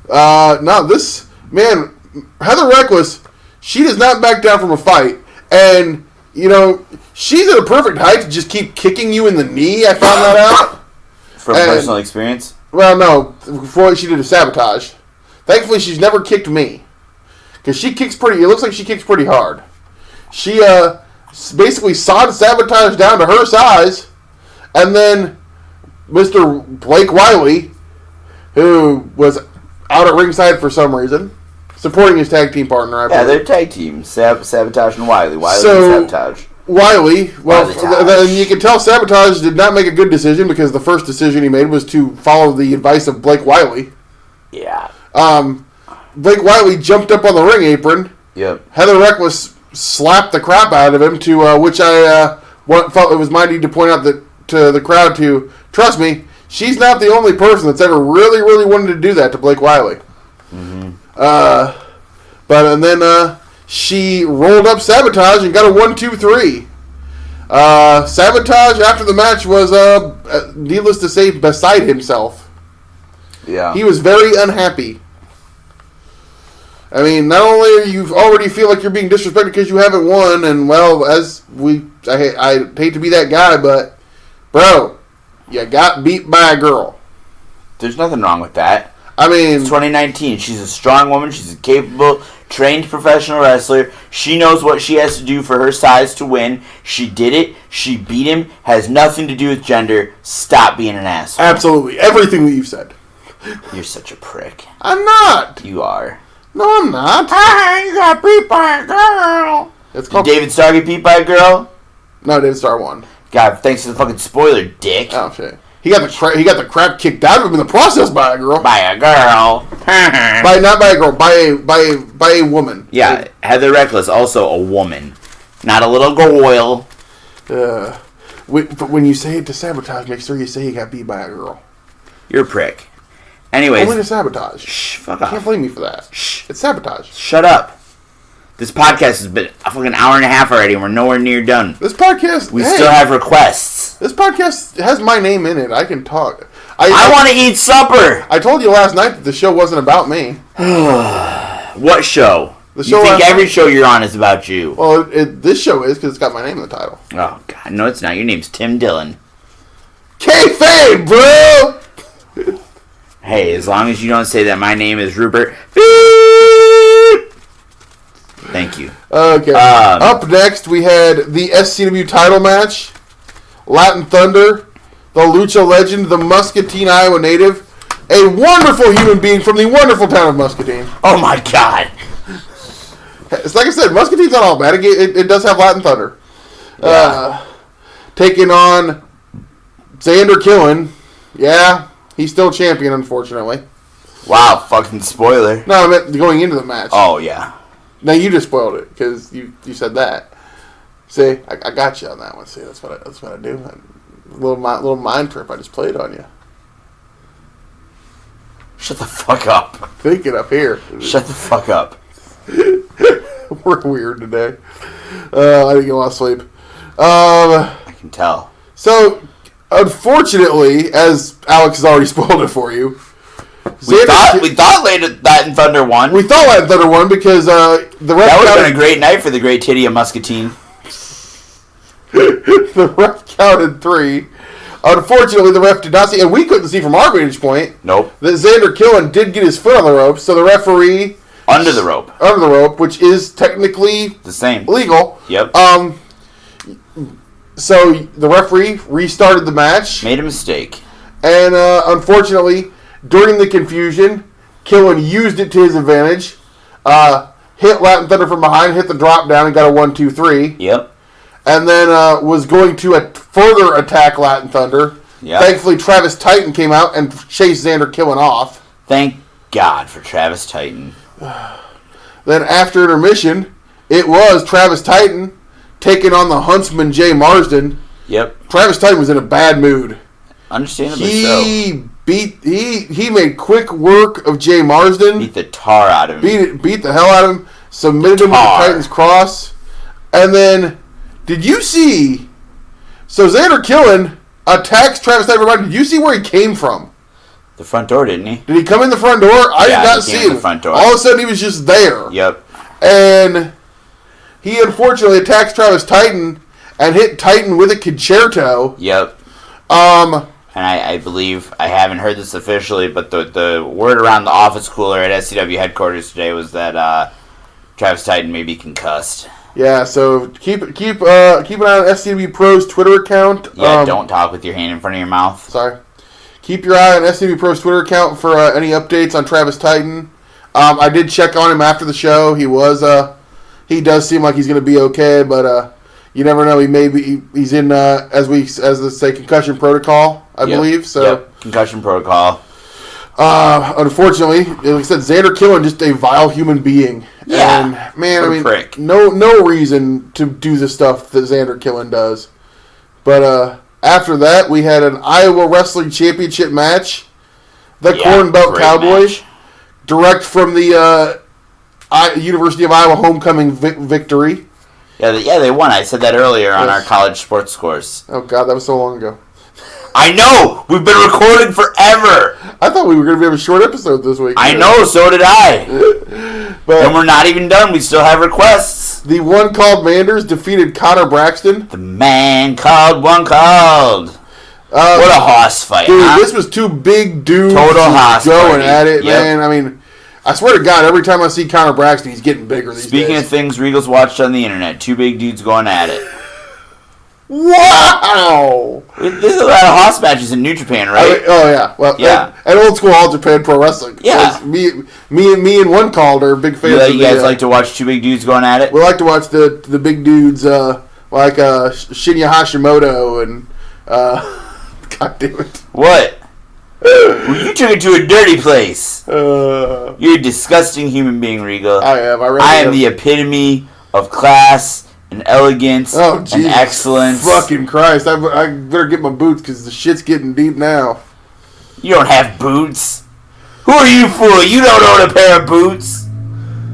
No, this man, Heather Reckless, she does not back down from a fight, and you know she's at a perfect height to just keep kicking you in the knee. I found that out from personal experience. Well, no, before what she did to Sabotage. Thankfully, she's never kicked me. Because she kicks it looks like she kicks pretty hard. She basically sawed Sabotage down to her size. And then Mr. Blake Wiley, who was out at ringside for some reason, supporting his tag team partner, I believe. Yeah, they're tag team. Sabotage and Wiley. And Sabotage. Wiley, then you can tell Sabotage did not make a good decision because the first decision he made was to follow the advice of Blake Wiley. Yeah. Blake Wiley jumped up on the ring apron. Yep. Heather Reckless slapped the crap out of him, to which I felt it was my need to point out to the crowd to, trust me, she's not the only person that's ever really, really wanted to do that to Blake Wiley. Mm-hmm. And then she rolled up Sabotage and got a 1-2-3. Sabotage, after the match, was, needless to say, beside himself. Yeah. He was very unhappy. I mean, not only are you already feel like you're being disrespected because you haven't won, and well, I hate to be that guy, but bro, you got beat by a girl. There's nothing wrong with that. I mean, it's 2019. She's a strong woman. She's a capable, trained professional wrestler. She knows what she has to do for her size to win. She did it. She beat him. Has nothing to do with gender. Stop being an asshole. Absolutely, everything that you've said. You're such a prick. I'm not. You are. No, I'm not. You got beat by a girl. It's called Did David Starr get beat by a girl? No, David Starr won. God, thanks to the fucking spoiler, dick. Oh, shit. He got the crap kicked out of him in the process by a girl. By a girl. Not by a girl. By a woman. Yeah, Heather Reckless, also a woman, not a little girl. When you say it to sabotage, make sure you say he got beat by a girl. You're a prick. Anyways. Only to sabotage. Shh, fuck You off. can't blame me for that. Shh. It's sabotage. Shut up. This podcast has been a fucking hour and a half already, and we're nowhere near done. This podcast... We still have requests. This podcast has my name in it. I can talk. I want to eat supper. I told you last night that the show wasn't about me. What show? The show you think last every night- show you're on is about you? Well, this show is because it's got my name in the title. Oh, God. No, it's not. Your name's Tim Dillon. Kayfabe, bro! Hey, as long as you don't say that my name is Rupert. Thank you. Okay. Up next, we had the SCW title match. Latin Thunder, the Lucha Legend, the Muscatine, Iowa native, a wonderful human being from the wonderful town of Muscatine. Oh, my God. It's like I said, Muscatine's not all bad. It does have Latin Thunder. Yeah. Taking on Xander Killen. Yeah, he's still champion, unfortunately. Wow, fucking spoiler. No, I meant going into the match. Oh, yeah. Now you just spoiled it because you said that. See, I got you on that one. See, that's what I do. A little mind trip I just played on you. Shut the fuck up. Thinking up here. Shut the fuck up. We're weird today. I didn't get a lot of sleep. I can tell. So, unfortunately, as Alex has already spoiled it for you, We thought Latin Thunder won. We thought Latin Thunder won because the ref That would have counted, been a great night for the great titty of Muscatine. the ref counted 3. Unfortunately, the ref did not see, and we couldn't see from our vantage point, Nope. that Xander Killen did get his foot on the rope, so the referee... Under the rope. Which is technically The same. legal. Yep. So the referee restarted the match, Made a mistake. and unfortunately, during the confusion, Killen used it to his advantage, hit Latin Thunder from behind, hit the drop down, and got a 1-2-3. Yep. And then was going to further attack Latin Thunder. Yep. Thankfully, Travis Titan came out and chased Xander Killen off. Thank God for Travis Titan. Then after intermission, it was Travis Titan taking on the Huntsman Jay Marsden. Yep. Travis Titan was in a bad mood. Understandably so. He made quick work of Jay Marsden. Beat the tar out of him. Beat the hell out of him. Submitted him with the Titan's cross. And then, did you see? So Xander Killen attacks Travis Titan. Did you see where he came from? The front door, didn't he? Did he come in the front door? I Yeah, did not he see came in him. the front door. All of a sudden, he was just there. Yep. And he unfortunately attacks Travis Titan and hit Titan with a concerto. Yep. Um, And I believe, I haven't heard this officially, but the word around the office cooler at SCW headquarters today was that Travis Titan may be concussed. Yeah, so keep an eye on SCW Pro's Twitter account. Yeah, don't talk with your hand in front of your mouth. Sorry. Keep your eye on SCW Pro's Twitter account for any updates on Travis Titan. I did check on him after the show. He does seem like he's going to be okay, but you never know. He's in as they say, concussion protocol, I believe. So Yep. Concussion protocol. unfortunately, like I said, Xander Killen just a vile human being. Yeah. And man, What a prick. no reason to do the stuff that Xander Killen does. But after that, we had an Iowa Wrestling Championship match. The Corn Belt great Cowboys, match. direct from the University of Iowa homecoming victory. Yeah, they won. I said that earlier on our college sports scores. Oh God, that was so long ago. I know! We've been recording forever! I thought we were going to have a short episode this week. I know, so did I. But And we're not even done. We still have requests. the one called Manders defeated Connor Braxton. The man called, one called. What a hoss fight, Dude, huh? this was two big dudes Total hoss going party. at it, Yep. man. I mean, I swear to God, every time I see Connor Braxton, he's getting bigger these Speaking days. of things Regal's watched on the internet, two big dudes going at it. Wow! There's a lot of hoss matches in New Japan, right? Oh yeah, well Yeah. and old school All Japan Pro Wrestling. Yeah. Because me and one called are big fans. You guys like to watch two big dudes going at it? We like to watch the big dudes like Shinya Hashimoto and God damn it. What? Well, you took it to a dirty place. You're You're a disgusting human being, Regal. I am. I am the epitome of class and elegance and excellence. Fucking Christ. I better get my boots because the shit's getting deep now. You don't have boots. Who are you for? You don't own a pair of boots.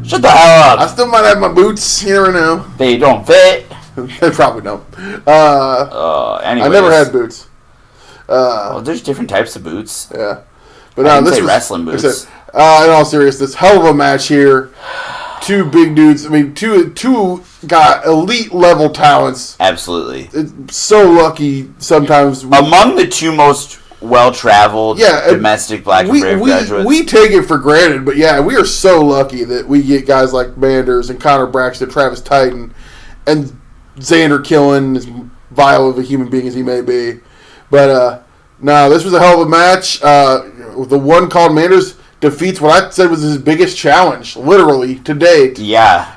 Shut the hell up. I still might have my boots. You never know. They don't fit. They probably don't. Anyways. I never had boots. Well, there's different types of boots. Yeah. But I didn't this say was wrestling boots. In all seriousness, hell of a match here. Two big dudes. I mean, two got elite level talents. Absolutely. It's so lucky sometimes. Among the two most well-traveled domestic Black and Brave graduates. We take it for granted, but yeah, we are so lucky that we get guys like Manders and Connor Braxton, Travis Titan, and Xander Killen, as vile of a human being as he may be. But no, this was a hell of a match. The one called Manders defeats what I said was his biggest challenge, literally, to date. Yeah.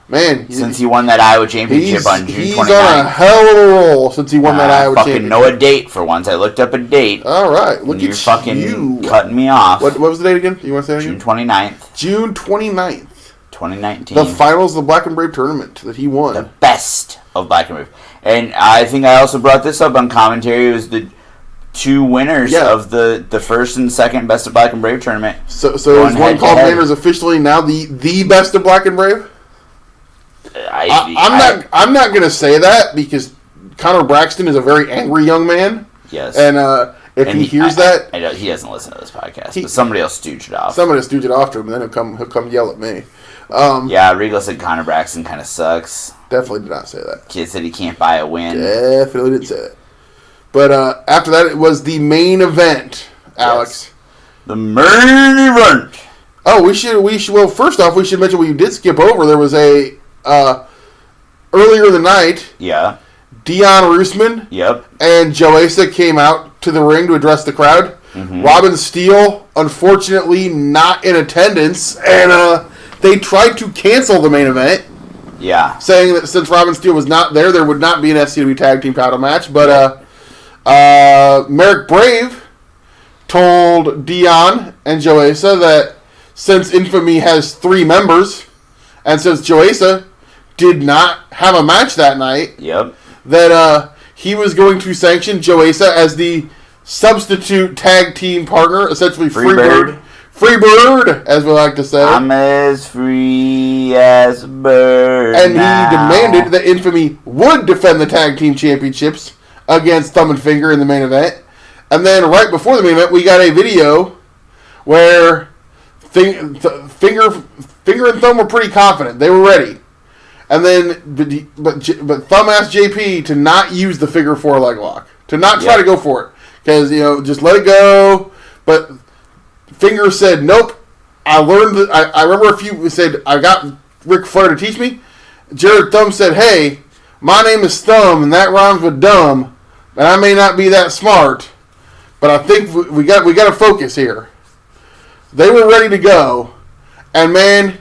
Man. Since he won that Iowa championship on June 29th. He's on a hell of a roll since he won that Iowa championship. I fucking know a date for once. I looked up a date. All right. Look at you're fucking cutting me off. What was the date again? You want to say it June again? 29th. June 29th. 2019. The finals of the Black and Brave tournament that he won. The best of Black and Brave. And I think I also brought this up on commentary. It was the two winners of the first and second Best of Black and Brave tournament. So is one called Manders officially now the best of Black and Brave? I'm not gonna say that because Connor Braxton is a very angry young man. Yes. And if he hears that, he doesn't listen to this podcast. But somebody else stooge it off. Somebody will stooge it off to him, and then he'll come yell at me. Yeah, Regal said Connor Braxton kind of sucks. Definitely did not say that. Kid said he can't buy a win. Definitely didn't say that. But after that, it was the main event, Alex. Yes. The main event. Oh, we should. Well, first off, we should mention we did skip over. There was a earlier in the night. Yeah. Dion Roosman. Yep. And Joesa came out to the ring to address the crowd. Mm-hmm. Robin Steele, unfortunately, not in attendance, and they tried to cancel the main event. Yeah. Saying that since Robin Steele was not there would not be an SCW Tag Team title match. But Merrick Brave told Dion and Joesa that since Infamy has 3 members, and since Joesa did not have a match that night, that he was going to sanction Joesa as the substitute tag team partner, essentially Freebird. Freebird, as we like to say. I'm as free as a bird. And he demanded that Infamy would defend the tag team championships against Thumb and Finger in the main event. And then right before the main event, we got a video where Finger and Thumb were pretty confident. They were ready. And then, but Thumb asked JP to not use the figure 4 leg lock. To not try to go for it. Because, just let it go. But Finger said, nope. I learned, I remember a few said, I got Ric Flair to teach me. Jared Thumb said, hey, my name is Thumb, and that rhymes with dumb. And I may not be that smart, but I think we got to focus here. They were ready to go. And, man,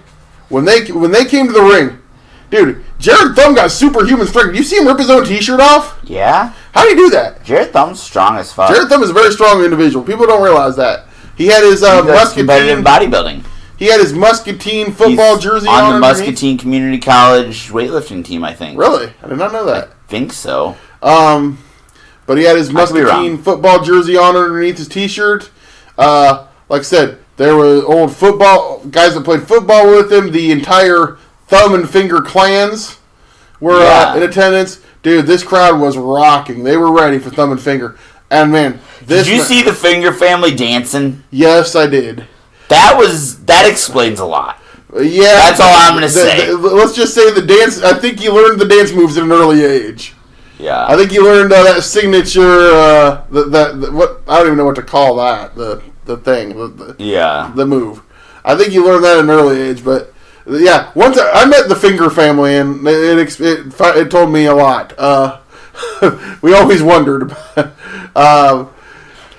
when they came to the ring, dude, Jared Thumb got superhuman strength. You see him rip his own t-shirt off? Yeah. How do you do that? Jared Thumb's strong as fuck. Jared Thumb is a very strong individual. People don't realize that. He had his competitive bodybuilding. He had his Muscatine football jersey on the Muscatine Community College weightlifting team, I think. Really? I did not know that. I think so. But he had his Muscatine football jersey on underneath his t-shirt. Like I said, there were old football guys that played football with him. The entire Thumb and Finger clans were in attendance. Dude, this crowd was rocking. They were ready for Thumb and Finger. And, man, did you see the Finger family dancing? Yes, I did. That explains a lot. Yeah. That's all I'm going to say. Let's just say the dance, I think he learned the dance moves at an early age. Yeah. I think he learned that signature, what I don't even know what to call that, the thing. The move. I think he learned that at an early age, but yeah, once I met the Finger family, and it told me a lot. We always wondered.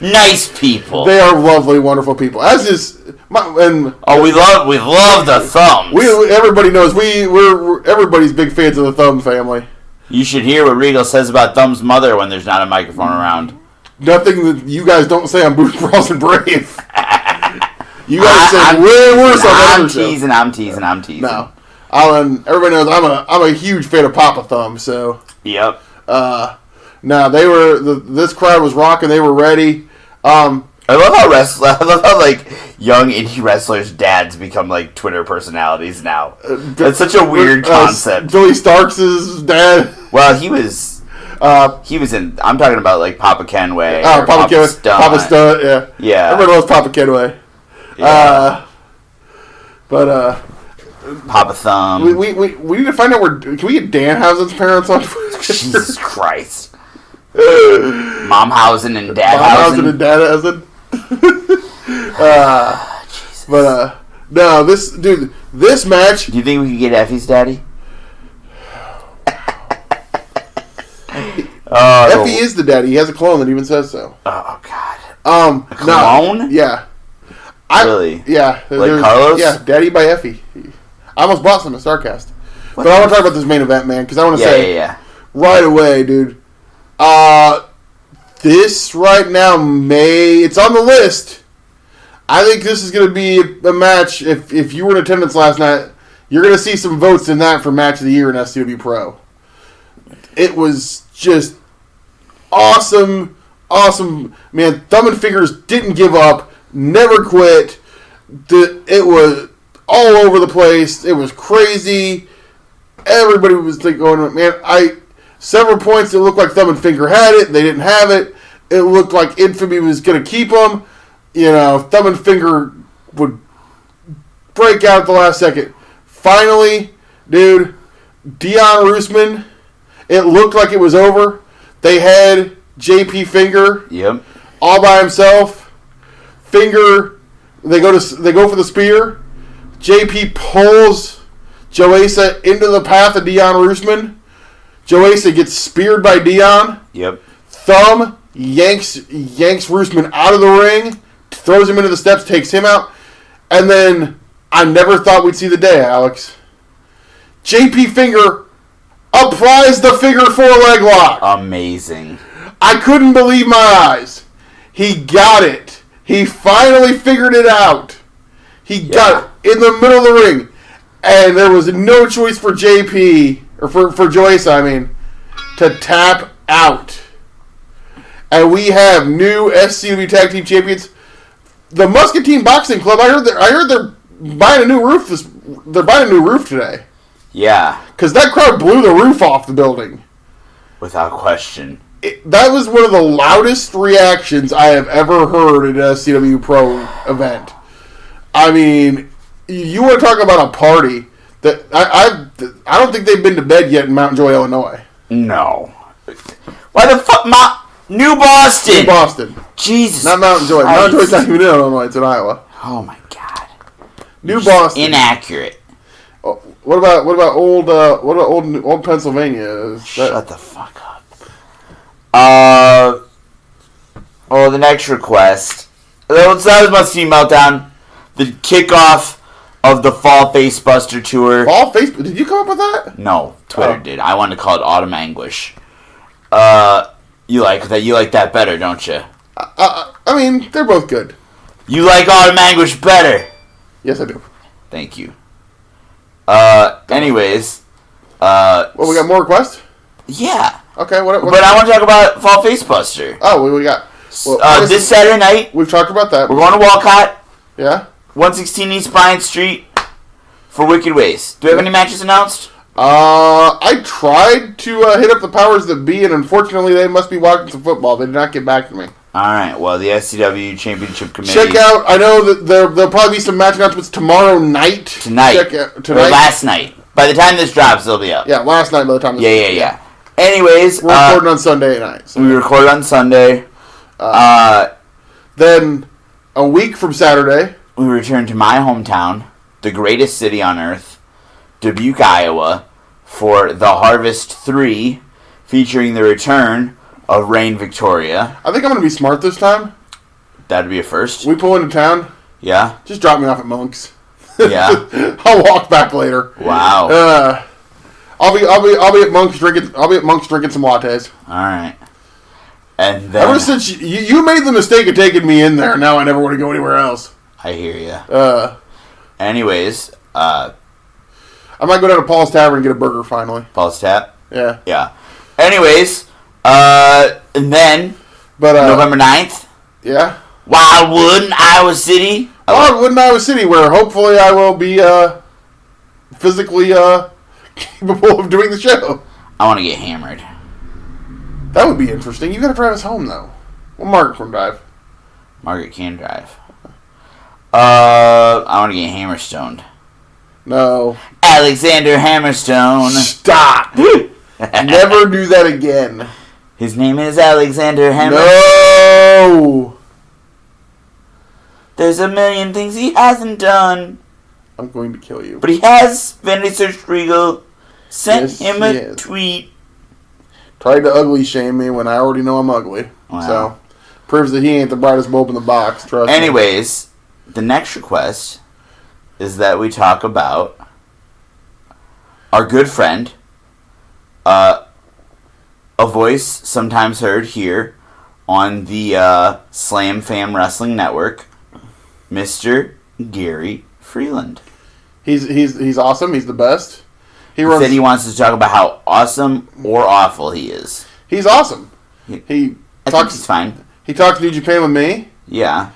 Nice people. They are lovely, wonderful people. As is, we love the Thumbs. Everybody knows we're everybody's big fans of the Thumb family. You should hear what Regal says about Thumb's mother when there's not a microphone around. nothing that you guys don't say on Booth Brawls and Brave. You guys say way worse on I'm other show. I'm teasing. No, Alan. Everybody knows I'm a huge fan of Papa Thumb. So Yep. no, they were this crowd was rocking. They were ready. I love how like young indie wrestlers' dads become like Twitter personalities now. That's such a weird concept. Billy Starks' dad. Well, he was in. I'm talking about like Papa Kenway. Oh, Papa Kenway. Stunt. Papa Stunt. Yeah. Yeah. Everybody loves Papa Kenway. Yeah. But Papa Thumb. we need to find out where. Can we get Danhausen's parents on Twitter? Jesus Christ. Momhausen and Dadhausen. Momhausen and Dadhausen. But no, this match. Do you think we could get Effie's daddy? Effie is the daddy. He has a clone that even says so. Oh God. A clone? No, yeah. Really? Yeah. Like Carlos? Yeah, Daddy by Effie. I almost bought some at StarCast. But I want to talk about this main event, man, because I want to say right away, dude. This right now it's on the list. I think this is going to be a match. If you were in attendance last night, you're going to see some votes in that for Match of the Year in SCW Pro. It was just awesome, man. Thumb and Fingers didn't give up, never quit. It was all over the place. It was crazy. Everybody was going, man. Several points it looked like Thumb and Finger had it. They didn't have it. It looked like Infamy was going to keep them. Thumb and Finger would break out at the last second. Finally, dude, Dion Roosman, it looked like it was over. They had JP Finger all by himself. Finger, they go for the spear. JP pulls Joesa into the path of Dion Roosman. Joesa gets speared by Dion. Yep. Thumb yanks Roosman out of the ring, throws him into the steps, takes him out, and then I never thought we'd see the day, Alex. JP Finger applies the figure 4 leg lock. Amazing. I couldn't believe my eyes. He got it. He finally figured it out. He got it in the middle of the ring. And there was no choice for JP, or for Joyce, to tap out. And we have new SCW Tag Team Champions. The Muscatine Boxing Club, I heard they're buying a new roof. They're buying a new roof today. Yeah. Because that crowd blew the roof off the building. Without question. That was one of the loudest reactions I have ever heard at a CW Pro event. You want to talk about a party that I don't think they've been to bed yet in Mountain Joy, Illinois. No. Why the fuck, New Boston? New Boston. Jesus. Not Mountain Joy. Christ. Mountain Joy's not even in Illinois. It's in Iowa. Oh my God. New Boston. Inaccurate. Oh, what about old Pennsylvania? Shut the fuck up. The next request. That was Muscatine Meltdown. The kickoff of the Fall Facebuster Tour. Fall Face? Did you come up with that? No, Twitter did. I wanted to call it Autumn Anguish. You like that? You like that better, don't you? They're both good. You like Autumn Anguish better? Yes, I do. Thank you. Anyways. Well, we got more requests? Yeah. Okay, what But I want to talk about Fall Facebuster. Oh, what we got? Well, this Saturday night. We've talked about that. We're going to Walcott. Yeah. 116 East Bryant Street for Wicked Ways. Do we have any matches announced? I tried to hit up the powers that be, and unfortunately they must be watching some football. They did not get back to me. Alright, well, the SCW Championship Committee... Check out, I know that there'll probably be some match announcements tomorrow night. Tonight. Or last night. By the time this drops, they'll be up. Yeah, last night by the time this drops. Yeah. Anyways... We're recording on Sunday night. So. We recorded on Sunday. Then, a week from Saturday... We return to my hometown, the greatest city on earth, Dubuque, Iowa, for the Harvest 3, featuring the return of Reign Victoria. I think I'm going to be smart this time. That'd be a first. We pull into town. Yeah. Just drop me off at Monk's. Yeah. I'll walk back later. Wow. I'll be at Monk's drinking. I'll be at Monk's drinking some lattes. All right. And then ever since you made the mistake of taking me in there, now I never want to go anywhere else. I hear you. Anyways, I might go down to Paul's Tavern and get a burger finally. Paul's Tap. Yeah. Yeah. Anyways, and then November 9th. Yeah. Wildwood, Iowa City. Wildwood, Iowa City, where hopefully I will be physically capable of doing the show. I want to get hammered. That would be interesting. You got to drive us home though. Well, Margaret can drive. Margaret can drive. I want to get hammerstoned. No. Alexander Hammerstone. Stop. Never do that again. His name is Alexander Hammerstone. No. There's a million things he hasn't done. I'm going to kill you. But he has. Vanity Search Regal sent him a is. tweet. Tried to ugly shame me when I already know I'm ugly. Wow. So, proves that he ain't the brightest bulb in the box. Trust me. Anyways, the next request is that we talk about our good friend, a voice sometimes heard here on the Slam Fam Wrestling Network, Mr. Gary Freeland. He's awesome. He's the best. He said he wants to talk about how awesome or awful he is. He's awesome. I think he's fine. He talks New Japan with me. Yeah.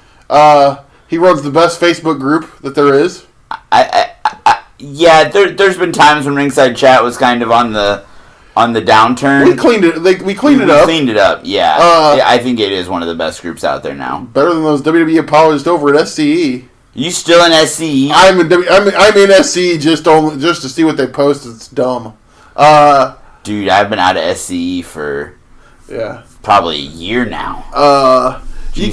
He runs the best Facebook group that there is. Yeah, there's been times when Ringside Chat was kind of on the downturn. We cleaned it. We cleaned it up. Cleaned it up. Yeah. I think it is one of the best groups out there now. Better than those WWE apologists over at SCE. You still in SCE? I'm in SCE just to see what they post. It's dumb. Dude, I've been out of SCE for probably a year now. You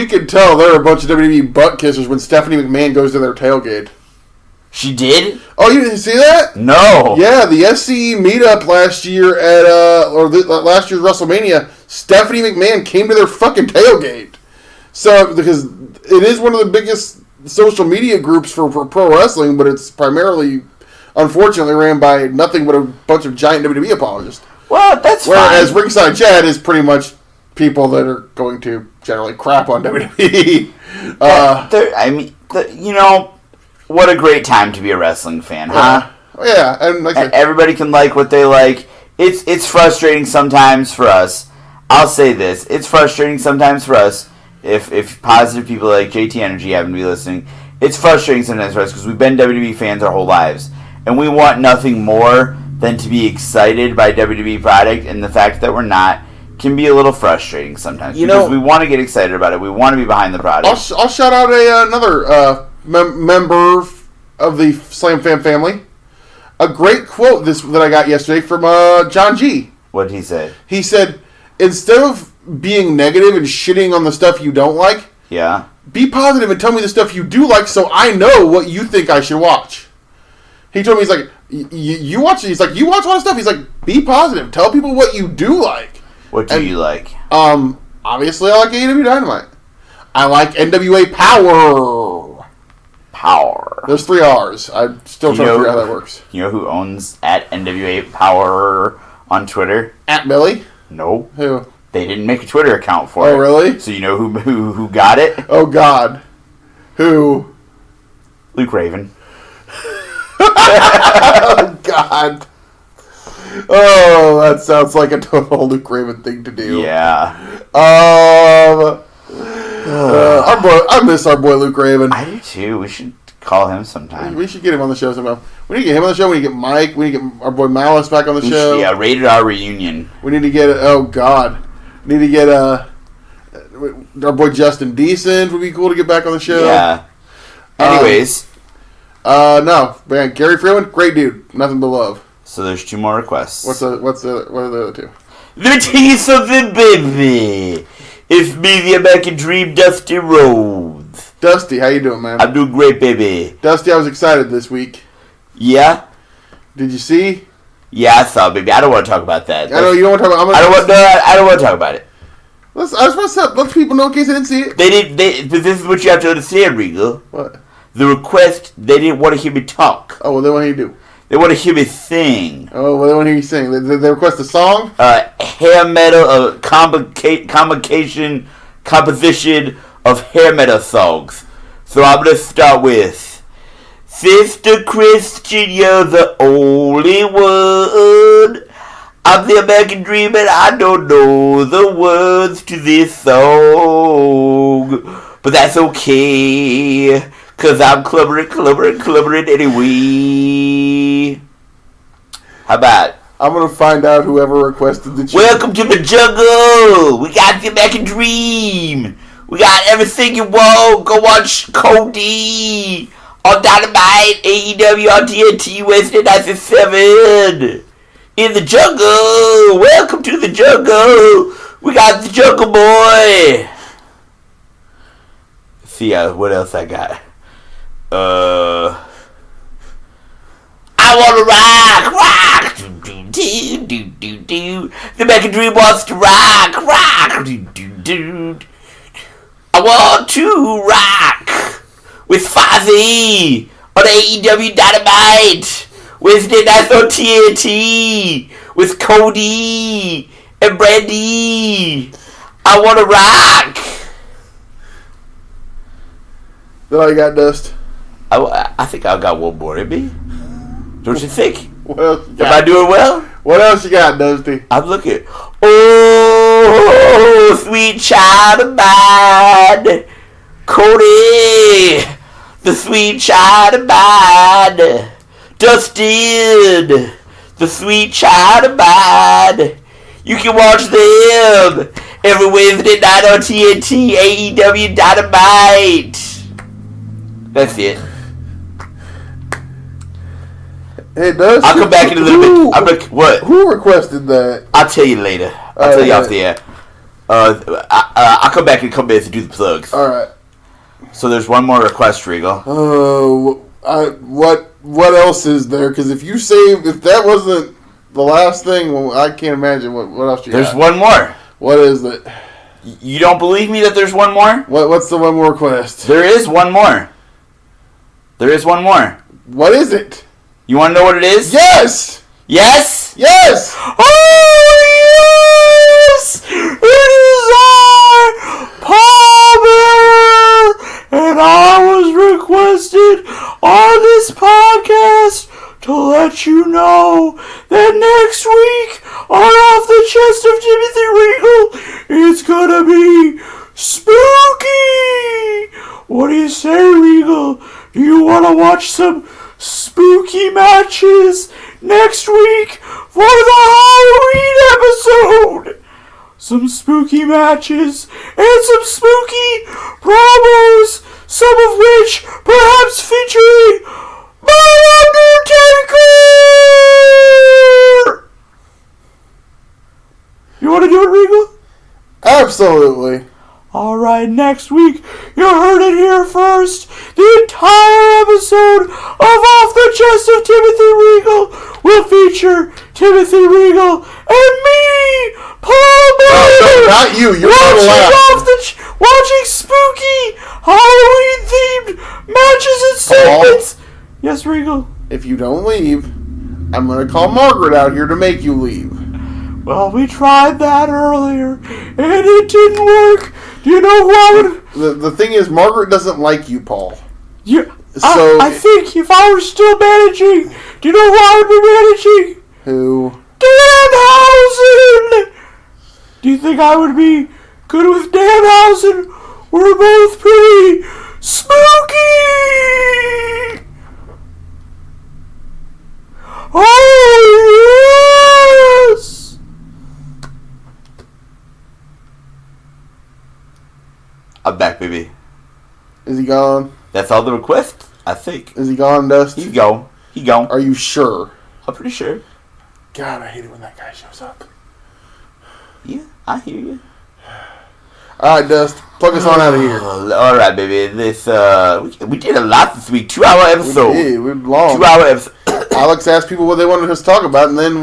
can tell there are a bunch of WWE butt kissers when Stephanie McMahon goes to their tailgate. She did? Oh, you didn't see that? No. Yeah, the SCE meetup last year at last year's WrestleMania, Stephanie McMahon came to their fucking tailgate. So because it is one of the biggest social media groups for pro wrestling, but it's primarily, unfortunately, ran by nothing but a bunch of giant WWE apologists. Well, that's Whereas fine. Ringside Chat is pretty much people that are going to generally crap on WWE. What a great time to be a wrestling fan, huh? Yeah, and and everybody can like what they like. It's frustrating sometimes for us. I'll say this: it's frustrating sometimes for us if positive people like JT Energy happen to be listening. It's frustrating sometimes for us because we've been WWE fans our whole lives, and we want nothing more than to be excited by WWE product, and the fact that we're not can be a little frustrating sometimes because we want to get excited about it. We want to be behind the product. I'll shout out another member of the Slam Fam family. A great quote that I got yesterday from John G. What did he say? He said, instead of being negative and shitting on the stuff you don't like, be positive and tell me the stuff you do like so I know what you think I should watch. He told me, he's like, you watch it. He's like, you watch a lot of stuff. He's like, be positive. Tell people what you do like. What do you like? Obviously, I like AEW Dynamite. I like NWA Power. There's 3 R's. I'm still trying to figure out how that works. You know who owns at NWA Power on Twitter? At Billy? No. Who? They didn't make a Twitter account for it. Oh, really? So you know who got it? Oh, God. Who? Luke Raven. Oh, God. Oh, that sounds like a total Luke Raven thing to do. Yeah. I miss our boy Luke Raven. I do too. We should call him sometime. We should get him on the show sometime. We need to get him on the show. We need to get Mike. We need to get our boy Malice back on the show. Yeah, Rated R reunion. We need to get oh God. We need to get our boy Justin Decent would be cool to get back on the show. Yeah. Anyways. No, man, Gary Freeland, great dude. Nothing but love. So there's 2 more requests. What are the other 2? Let me tell you something, baby. It's me, the American Dream, Dusty Rhodes. Dusty, how you doing, man? I'm doing great, baby. Dusty, I was excited this week. Yeah? Did you see? Yeah, I saw, baby. I don't want to talk about that. I know you don't want to talk about. I don't want to talk about it. Let people know in case they didn't see it. But this is what you have to understand, Regal. What? The request, they didn't want to hear me talk. Oh, well, then what do you do? They want to hear me sing. Oh, well, they want to hear you sing. They request a song? Hair metal, composition of hair metal songs. So I'm going to start with Sister Christian, you're the only one. I'm the American dream and I don't know the words to this song. But that's okay, cause I'm clubbering anyway. How about? I'm going to find out whoever requested the tune. Welcome to the jungle. We got the American dream. We got everything you want. Go watch Cody on Dynamite, AEW on TNT, Wednesday nights at 7. In the jungle. Welcome to the jungle. We got the Jungle Boy. See what else I got. I wanna rock. Do. The American dream wants to rock. Do. I want to rock with Fozzy on AEW Dynamite. Wednesday nights on TNT with Cody and Brandy. I want to rock. That all you got, Dust? I think I got one more in me. Don't you think? What else you got? Am I doing well? What else you got, Dusty? I'm looking. Oh, sweet child of mine. Cody, the sweet child of mine. Dustin, the sweet child of mine. You can watch them every Wednesday night on TNT, AEW Dynamite. That's it. Hey, Dustin. I'll come back in a little bit. What? Who requested that? I'll tell you later. I'll tell you off the air. I'll come back in a couple minutes to do the plugs. All right. So there's one more request, Regal. What else is there? Because if that wasn't the last thing, well, I can't imagine what else you got. There's one more. What is it? You don't believe me that there's one more? What's the one more request? There is one more. There is one more. What is it? You want to know what it is? Yes! Yes? Yes! Oh, yes! It is I, Palmer! And I was requested on this podcast to let you know that next week on Off the Chest of Timothy Regal, it's gonna be spooky! What do you say, Regal? Do you want to watch some spooky matches next week for the Halloween episode? Some spooky matches and some spooky promos, some of which perhaps featuring my Undertaker! You want to do it, Regal? Absolutely. Alright, next week, you heard it here first. The entire episode of Off the Chest of Timothy Regal will feature Timothy Regal and me, Paul Miller. No, not you. You're not allowed. Watching spooky Halloween-themed matches and segments. Yes, Regal. If you don't leave, I'm going to call Margaret out here to make you leave. Well, we tried that earlier, and it didn't work. Do you know who I would... The thing is, Margaret doesn't like you, Paul. I think if I were still managing, do you know who I would be managing? Who? Danhausen! Do you think I would be good with Danhausen? We're both pretty spooky! Oh, yes! I'm back, baby. Is he gone? That's all the request, I think. Is he gone, Dust? He's gone. He gone. Are you sure? I'm pretty sure. God, I hate it when that guy shows up. Yeah, I hear you. All right, Dust. Plug us on out of here. All right, baby. This we did a lot this week. 2-hour episode. We're long. 2-hour episode. Alex asked people what they wanted us to talk about, and then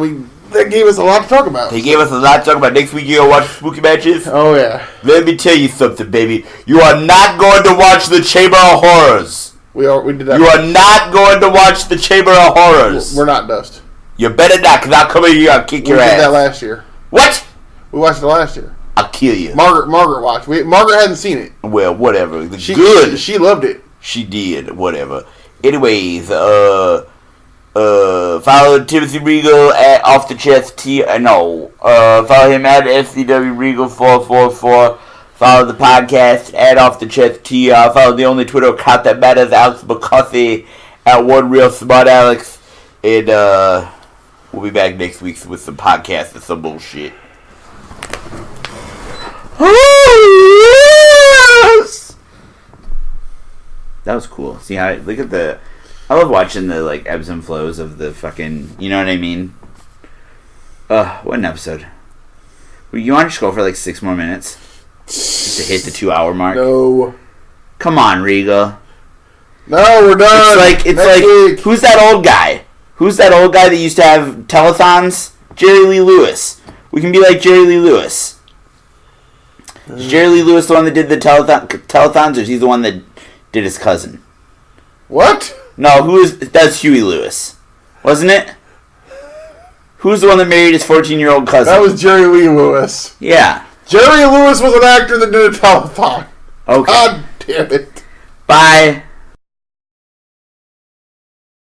they gave us a lot to talk about. They gave us a lot to talk about. Next week, you gonna watch spooky matches? Oh, yeah. Let me tell you something, baby. You are not going to watch the Chamber of Horrors. We did that. You are not going to watch the Chamber of Horrors. We're not, Dust. You better not, because I'll come in here and kick your ass. We did that last year. What? We watched it last year. I'll kill you. Margaret watched. Margaret hadn't seen it. Well, whatever. Good. She loved it. She did. Whatever. Anyways, follow Timothy Regal at Off the Chest follow him at FCW Regal 444. Follow the podcast at Off the Chest TR. Follow the only Twitter account that matters, Alex McCuffey at One Real Smart Alex. And we'll be back next week with some podcasts and some bullshit. That was cool. See how look at the. I love watching the like ebbs and flows of the fucking. You know what I mean? What an episode. You want to just go for like 6 more minutes just to hit the 2-hour mark? No. Come on, Regal. No, we're done. It's like who's that old guy? Who's that old guy that used to have telethons? Jerry Lee Lewis. We can be like Jerry Lee Lewis. Is Jerry Lee Lewis the one that did the telethons, or is he the one that did his cousin? What? No, that's Huey Lewis. Wasn't it? Who's the one that married his 14-year-old cousin? That was Jerry Lee Lewis. Yeah. Jerry Lewis was an actor that did a telethon. Okay. God damn it. Bye.